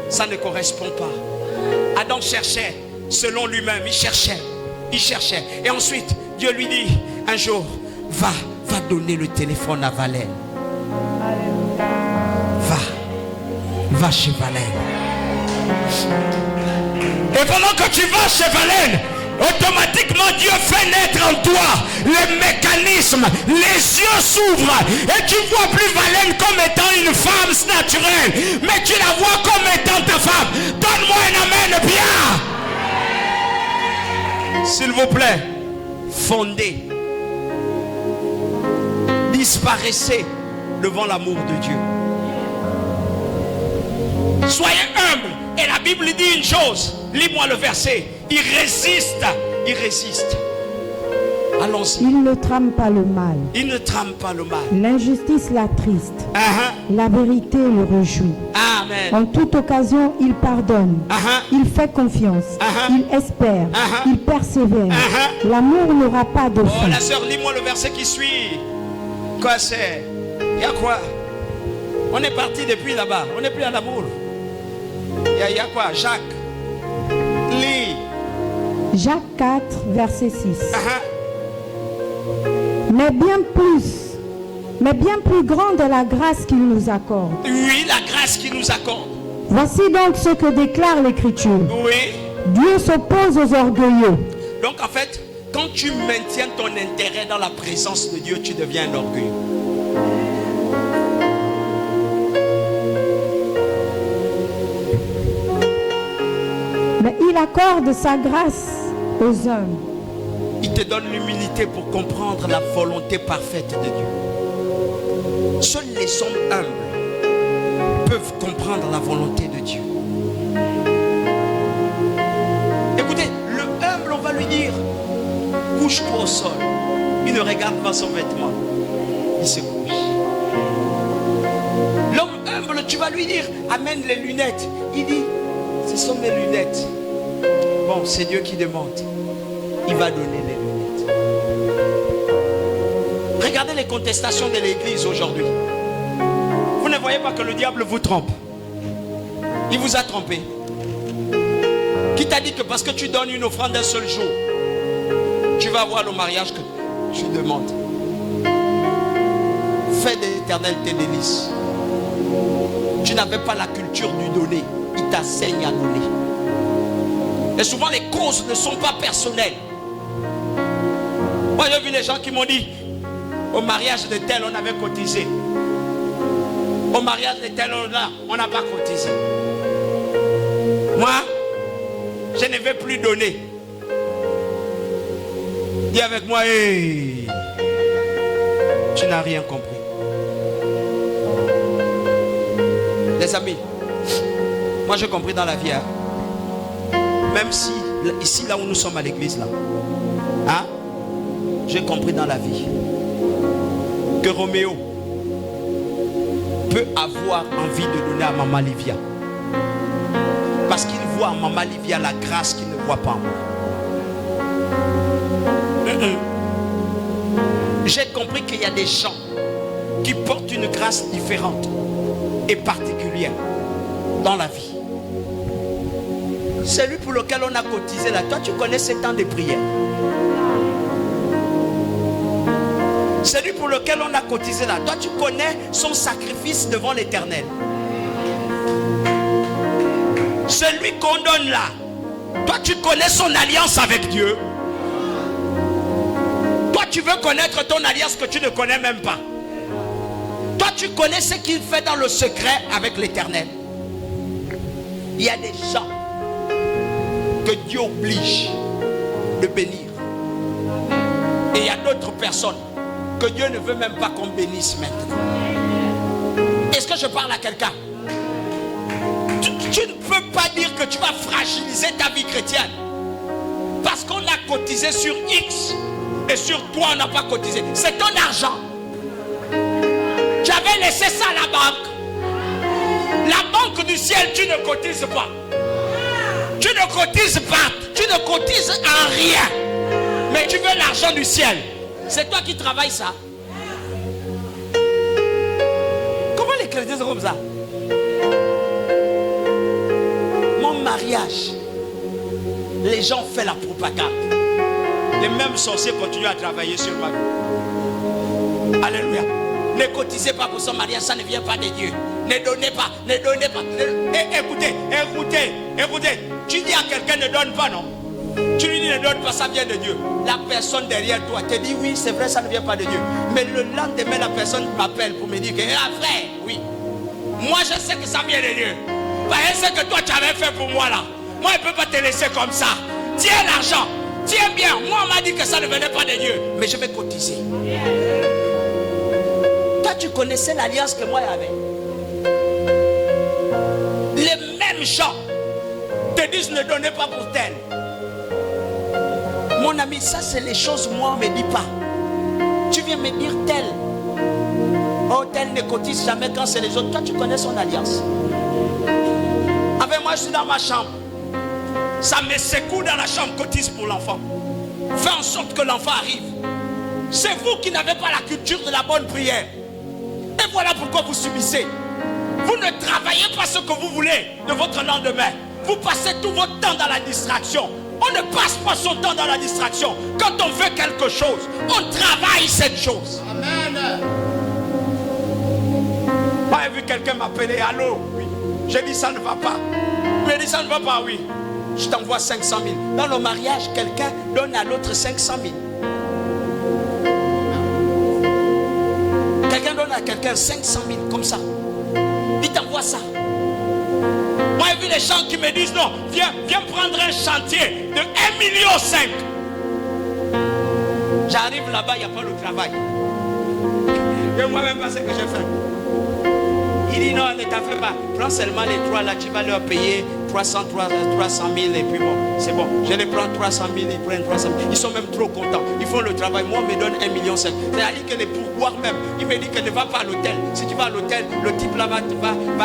Ça ne correspond pas. Adam cherchait, selon lui-même, il cherchait. Et ensuite, Dieu lui dit, un jour, va donner le téléphone à Valène. Va chez Valène. Et pendant que tu vas chez Valène, automatiquement Dieu fait naître en toi les mécanismes, les yeux s'ouvrent et tu vois plus Valène comme étant une femme naturelle, mais tu la vois comme étant ta femme. Donne-moi un amen bien. S'il vous plaît, fondez, disparaissez devant l'amour de Dieu. Soyez humble. Et la Bible dit une chose. Lis-moi le verset. Il résiste. Allons-y. Il ne trame pas le mal. L'injustice l'attriste. La vérité le réjouit. Amen. En toute occasion, il pardonne. Il fait confiance. Il espère. Il persévère. L'amour n'aura pas de fin. Oh la sœur, lis-moi le verset qui suit. Quoi c'est? Il y a quoi? On est parti depuis là-bas. On n'est plus à l'amour. Il y a quoi? Jacques. Lis. Jacques 4, verset 6. Mais bien plus grande est la grâce qu'il nous accorde. Oui, la grâce qu'il nous accorde. Voici donc ce que déclare l'Écriture. Oui. Dieu s'oppose aux orgueilleux. Donc en fait, quand tu maintiens ton intérêt dans la présence de Dieu, tu deviens un orgueilleux. Mais il accorde sa grâce aux hommes. Il te donne l'humilité pour comprendre la volonté parfaite de Dieu. Seuls les hommes humbles peuvent comprendre la volonté de Dieu. Écoutez, le humble, on va lui dire, couche-toi au sol. Il ne regarde pas son vêtement. Il se couche. L'homme humble, tu vas lui dire, amène les lunettes. Il dit, ce sont mes lunettes. Bon, c'est Dieu qui demande. Il va donner les lunettes. Regardez les contestations de l'église aujourd'hui. Vous ne voyez pas que le diable vous trompe. Il vous a trompé. Qui t'a dit que parce que tu donnes une offrande d'un seul jour, tu vas avoir le mariage que tu demandes. Fais de l'Éternel tes délices. Tu n'avais pas la culture du donner. Il t'enseigne à donner. Et souvent les causes ne sont pas personnelles. Moi j'ai vu les gens qui m'ont dit, au mariage de tel on avait cotisé. Au mariage de tel on n'a pas cotisé. Moi, je ne vais plus donner. Dis avec moi, hey, tu n'as rien compris. Les amis, moi j'ai compris dans la vie, hein, même si, ici là où nous sommes à l'église là, hein, j'ai compris dans la vie que Roméo peut avoir envie de donner à Maman Livia. Parce qu'il voit en Maman Livia la grâce qu'il ne voit pas en moi. J'ai compris qu'il y a des gens qui portent une grâce différente et particulière dans la vie. Celui pour lequel on a cotisé là, toi tu connais ces temps de prière. Celui pour lequel on a cotisé là, toi tu connais son sacrifice devant l'Éternel. Celui qu'on donne là, toi tu connais son alliance avec Dieu. Toi tu veux connaître ton alliance que tu ne connais même pas. Toi tu connais ce qu'il fait dans le secret avec l'Éternel. Il y a des gens que Dieu oblige de bénir. Et il y a d'autres personnes que Dieu ne veut même pas qu'on bénisse maintenant. Est-ce que je parle à quelqu'un? Tu ne peux pas dire que tu vas fragiliser ta vie chrétienne parce qu'on a cotisé sur X et sur toi on n'a pas cotisé. C'est ton argent. Tu avais laissé ça à la banque. La banque du ciel, tu ne cotises pas. Tu ne cotises pas. Tu ne cotises en rien. Mais tu veux l'argent du ciel. C'est toi qui travailles ça. Comment les chrétiens sont comme ça? Mon mariage, les gens font la propagande. Les mêmes sorciers continuent à travailler sur moi. Alléluia. Ne cotisez pas pour son mariage, ça ne vient pas de Dieu. Ne donnez pas, ne donnez pas. Écoutez. Tu dis à quelqu'un ne donne pas, non? Tu lui dis ne donne pas, ça vient de Dieu. La personne derrière toi te dit oui, c'est vrai, ça ne vient pas de Dieu. Mais le lendemain, la personne m'appelle pour me dire que frère, oui, moi je sais que ça vient de Dieu. Parce que ce que toi tu avais fait pour moi là, moi je ne peux pas te laisser comme ça. Tiens l'argent, tiens bien. Moi on m'a dit que ça ne venait pas de Dieu, mais je vais cotiser. Toi tu connaissais l'alliance que moi j'avais. Les mêmes gens te disent ne donnez pas pour tel. Mon ami, ça c'est les choses moi on ne me dit pas. Tu viens me dire tel. Oh tel ne cotise jamais quand c'est les autres. Toi tu connais son alliance. Avec moi je suis dans ma chambre. Ça me secoue dans la chambre, cotise pour l'enfant. Fais en sorte que l'enfant arrive. C'est vous qui n'avez pas la culture de la bonne prière. Et voilà pourquoi vous subissez. Vous ne travaillez pas ce que vous voulez de votre lendemain. Vous passez tout votre temps dans la distraction. On ne passe pas son temps dans la distraction. Quand on veut quelque chose, on travaille cette chose. Amen. J'ai vu quelqu'un m'appeler, allô, oui. J'ai dit ça ne va pas. Il m'a dit ça ne va pas, oui. Je t'envoie 500 000. Dans le mariage, quelqu'un donne à l'autre 500 000. Quelqu'un donne à quelqu'un 500 000 comme ça. Il t'envoie ça. Moi j'ai vu les gens qui me disent non, viens prendre un chantier de 1,5 million. J'arrive là-bas, il n'y a pas le travail. Et moi-même pas ce que j'ai fait. Il dit non, ne t'en fais pas. Prends seulement les 3 là, tu vas leur payer 300 000 et puis bon, c'est bon. Je les prends 300 000, ils prennent 300 000. Ils sont même trop contents. Ils font le travail. Moi, on me donne 1,5 million. C'est-à-dire que les pourboires même, il me dit que ne va pas à l'hôtel. Si tu vas à l'hôtel, le type là va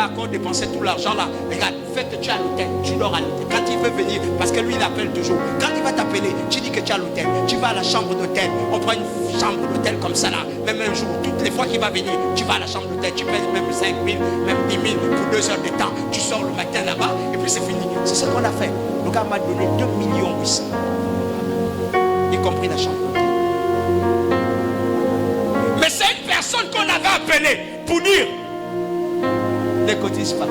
encore dépenser tout l'argent là. Regarde, fais que tu es à l'hôtel, tu dors à l'hôtel. Quand il veut venir, parce que lui il appelle toujours. Quand il va t'appeler, tu dis que tu es à l'hôtel. Tu vas à la chambre d'hôtel. On prend une chambre d'hôtel comme ça là. Même un jour, toutes les fois qu'il va venir, tu vas à la chambre d'hôtel. Tu payes même 5 000, même 10 000 pour 2 heures de temps. Tu sors le matin là-bas et puis c'est fini. C'est ce qu'on a fait. Le gars m'a donné 2,8 millions, y compris la chambre d'hôtel. Mais c'est une personne qu'on avait appelée pour dire ne cotise pas.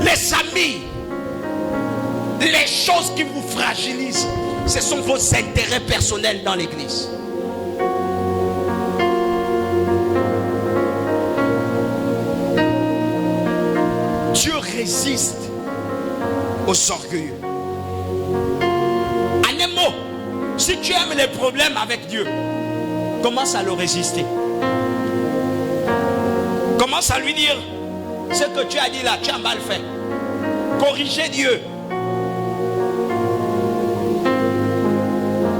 Les amis, les choses qui vous fragilisent, ce sont vos intérêts personnels dans l'église. Dieu résiste aux orgueilleux. En un mot, si tu aimes les problèmes avec Dieu, commence à le résister. Commence à lui dire ce que tu as dit là, tu as mal fait. Corrigez Dieu.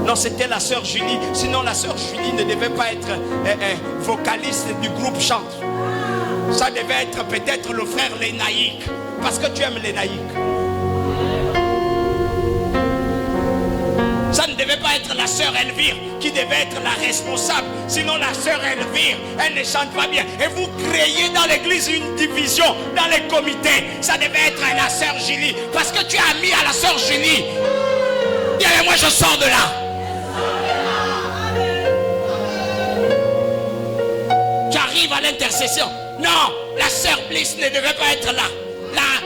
Non, c'était la sœur Julie. Sinon, la sœur Julie ne devait pas être vocaliste du groupe Chante. Ça devait être peut-être le frère Lénaïque. Parce que tu aimes Lénaïque. Ça ne devait pas être la sœur Elvire qui devait être la responsable. Sinon la sœur Elvire, elle ne chante pas bien. Et vous créez dans l'église une division dans les comités. Ça devait être la sœur Julie. Parce que tu as mis à la sœur Julie. Dis moi je sors de là. Tu arrives à l'intercession. Non, la sœur Bliss ne devait pas être là.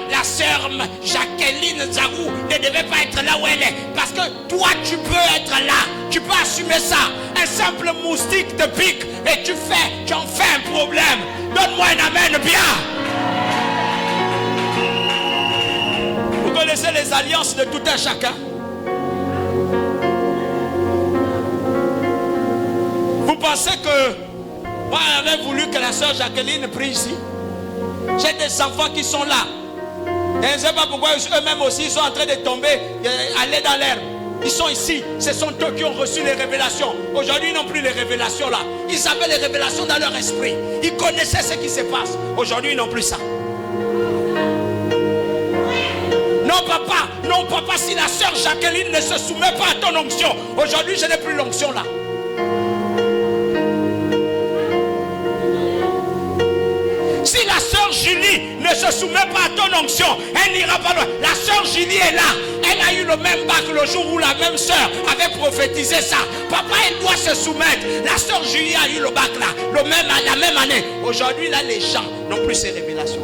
La sœur Jacqueline Zarou ne devait pas être là où elle est. Parce que toi tu peux être là. Tu peux assumer ça. Un simple moustique te pique et tu en fais un problème. Donne-moi un amen bien. Vous connaissez les alliances de tout un chacun. Vous pensez que moi j'avais voulu que la sœur Jacqueline prie ici. J'ai des enfants qui sont là. Et je ne sais pas pourquoi eux-mêmes aussi ils sont en train de tomber, aller dans l'herbe. Ils sont ici. Ce sont eux qui ont reçu les révélations. Aujourd'hui ils n'ont plus les révélations là. Ils avaient les révélations dans leur esprit. Ils connaissaient ce qui se passe. Aujourd'hui ils n'ont plus ça. Non papa, si la sœur Jacqueline ne se soumet pas à ton onction, aujourd'hui je n'ai plus l'onction là. Si la sœur Julie ne se soumet pas à ton onction, elle n'ira pas loin. La sœur Julie est là. Elle a eu le même bac le jour où la même sœur avait prophétisé ça. Papa, elle doit se soumettre. La sœur Julie a eu le bac là, la même année. Aujourd'hui, là, les gens n'ont plus ces révélations.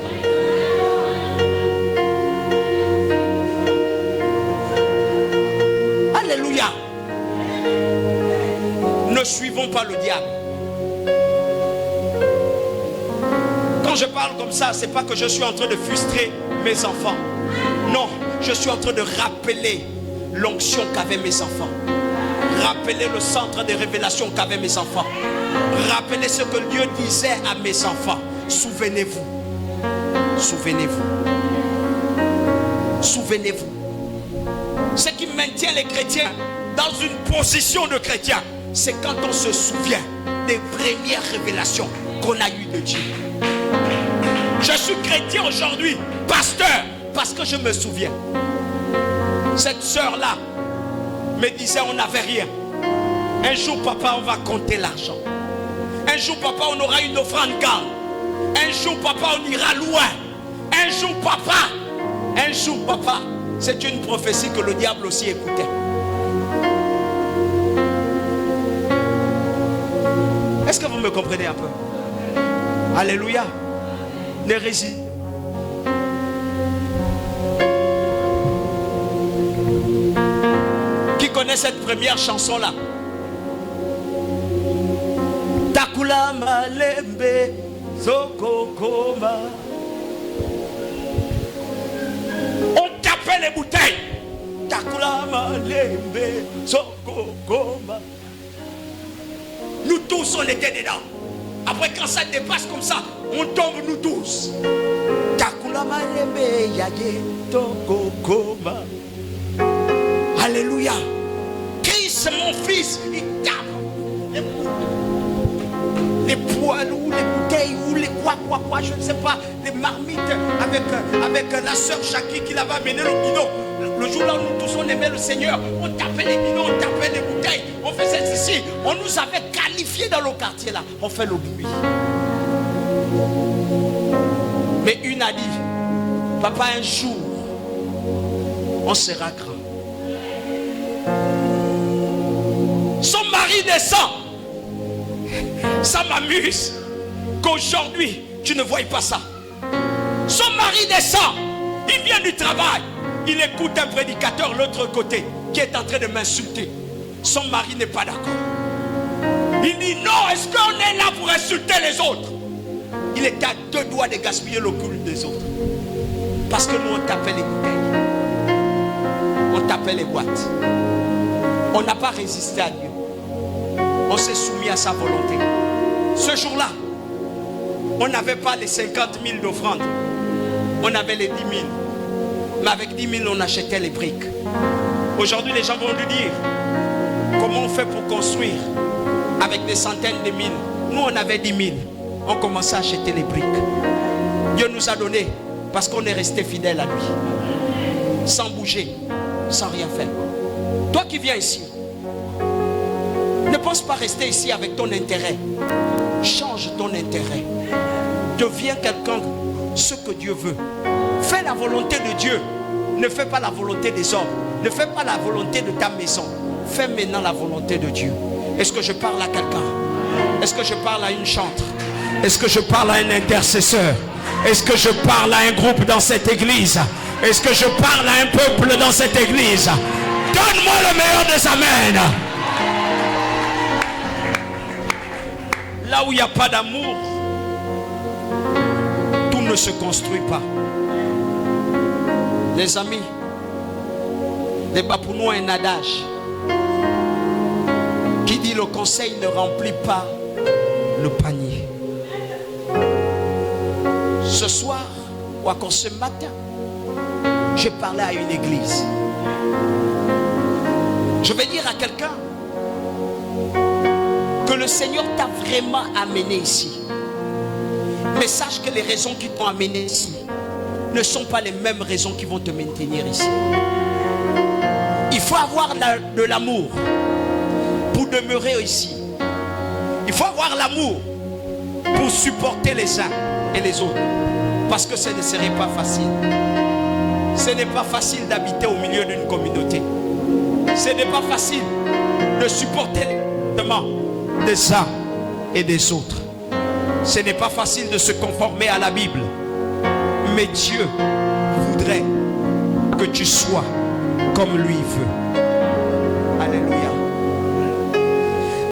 Alléluia. Ne suivons pas le diable. Quand je parle comme ça, c'est pas que je suis en train de frustrer mes enfants. Non, je suis en train de rappeler l'onction qu'avaient mes enfants. Rappeler le centre de révélation qu'avaient mes enfants. Rappeler ce que Dieu disait à mes enfants. Souvenez-vous. Souvenez-vous. Souvenez-vous. Ce qui maintient les chrétiens dans une position de chrétien, c'est quand on se souvient des premières révélations qu'on a eues de Dieu. Je suis chrétien aujourd'hui, pasteur, parce que je me souviens. Cette sœur-là me disait on n'avait rien. Un jour, papa, on va compter l'argent. Un jour, papa, on aura une offrande garde. Un jour, papa, on ira loin. Un jour, papa, C'est une prophétie que le diable aussi écoutait. Est-ce que vous me comprenez un peu? Alléluia. L'hérésie. Qui connaît cette première chanson-là? Takula malembe zokokoma. On tapait les bouteilles. Takula malembe zokokoma. Nous tous, on était dedans. Après, quand ça dépasse comme ça, on tombe nous tous. Alléluia. Christ, mon fils, il tape les poils ou les bouteilles ou les quoi, je ne sais pas, les marmites avec la sœur Jackie qui l'avait amené le bidon. Le jour-là, nous tous, on aimait le Seigneur. On tapait les bidons, on tapait les bouteilles. On faisait ceci. On nous avait qualifiés dans le quartier là. On fait le bruit. Mais une a dit, papa, un jour, on sera grand. Son mari descend. Ça m'amuse qu'aujourd'hui, tu ne voyes pas ça. Son mari descend. Il vient du travail. Il écoute un prédicateur de l'autre côté qui est en train de m'insulter. Son mari n'est pas d'accord. Il dit non, est-ce qu'on est là pour insulter les autres? Il était à 2 doigts de gaspiller le culte des autres. Parce que nous on tapait les bouteilles. On tapait les boîtes. On n'a pas résisté à Dieu. On s'est soumis à sa volonté. Ce jour-là, on n'avait pas les 50 000 d'offrandes. On avait les 10 000. Mais avec 10 000, on achetait les briques. Aujourd'hui, les gens vont nous dire comment on fait pour construire avec des centaines de mille. Nous, on avait 10 000. On commençait à acheter les briques. Dieu nous a donné parce qu'on est resté fidèle à lui. Sans bouger, sans rien faire. Toi qui viens ici, ne pense pas rester ici avec ton intérêt. Change ton intérêt. Deviens quelqu'un, ce que Dieu veut. Fais la volonté de Dieu. Ne fais pas la volonté des hommes. Ne fais pas la volonté de ta maison. Fais maintenant la volonté de Dieu. Est-ce que je parle à quelqu'un? Est-ce que je parle à une chantre? Est-ce que je parle à un intercesseur? Est-ce que je parle à un groupe dans cette église? Est-ce que je parle à un peuple dans cette église? Donne-moi le meilleur des amens. Là où il n'y a pas d'amour, tout ne se construit pas. Les amis, débat pour nous un adage qui dit le conseil ne remplit pas le panier. Ce soir, ou encore ce matin, j'ai parlé à une église. Je vais dire à quelqu'un que le Seigneur t'a vraiment amené ici. Mais sache que les raisons qui t'ont amené ici ne sont pas les mêmes raisons qui vont te maintenir ici. Il faut avoir de l'amour pour demeurer ici. Il faut avoir l'amour pour supporter les uns et les autres. Parce que ce ne serait pas facile. Ce n'est pas facile d'habiter au milieu d'une communauté. Ce n'est pas facile de supporter les demandes des uns et des autres. Ce n'est pas facile de se conformer à la Bible. Mais Dieu voudrait que tu sois comme lui veut.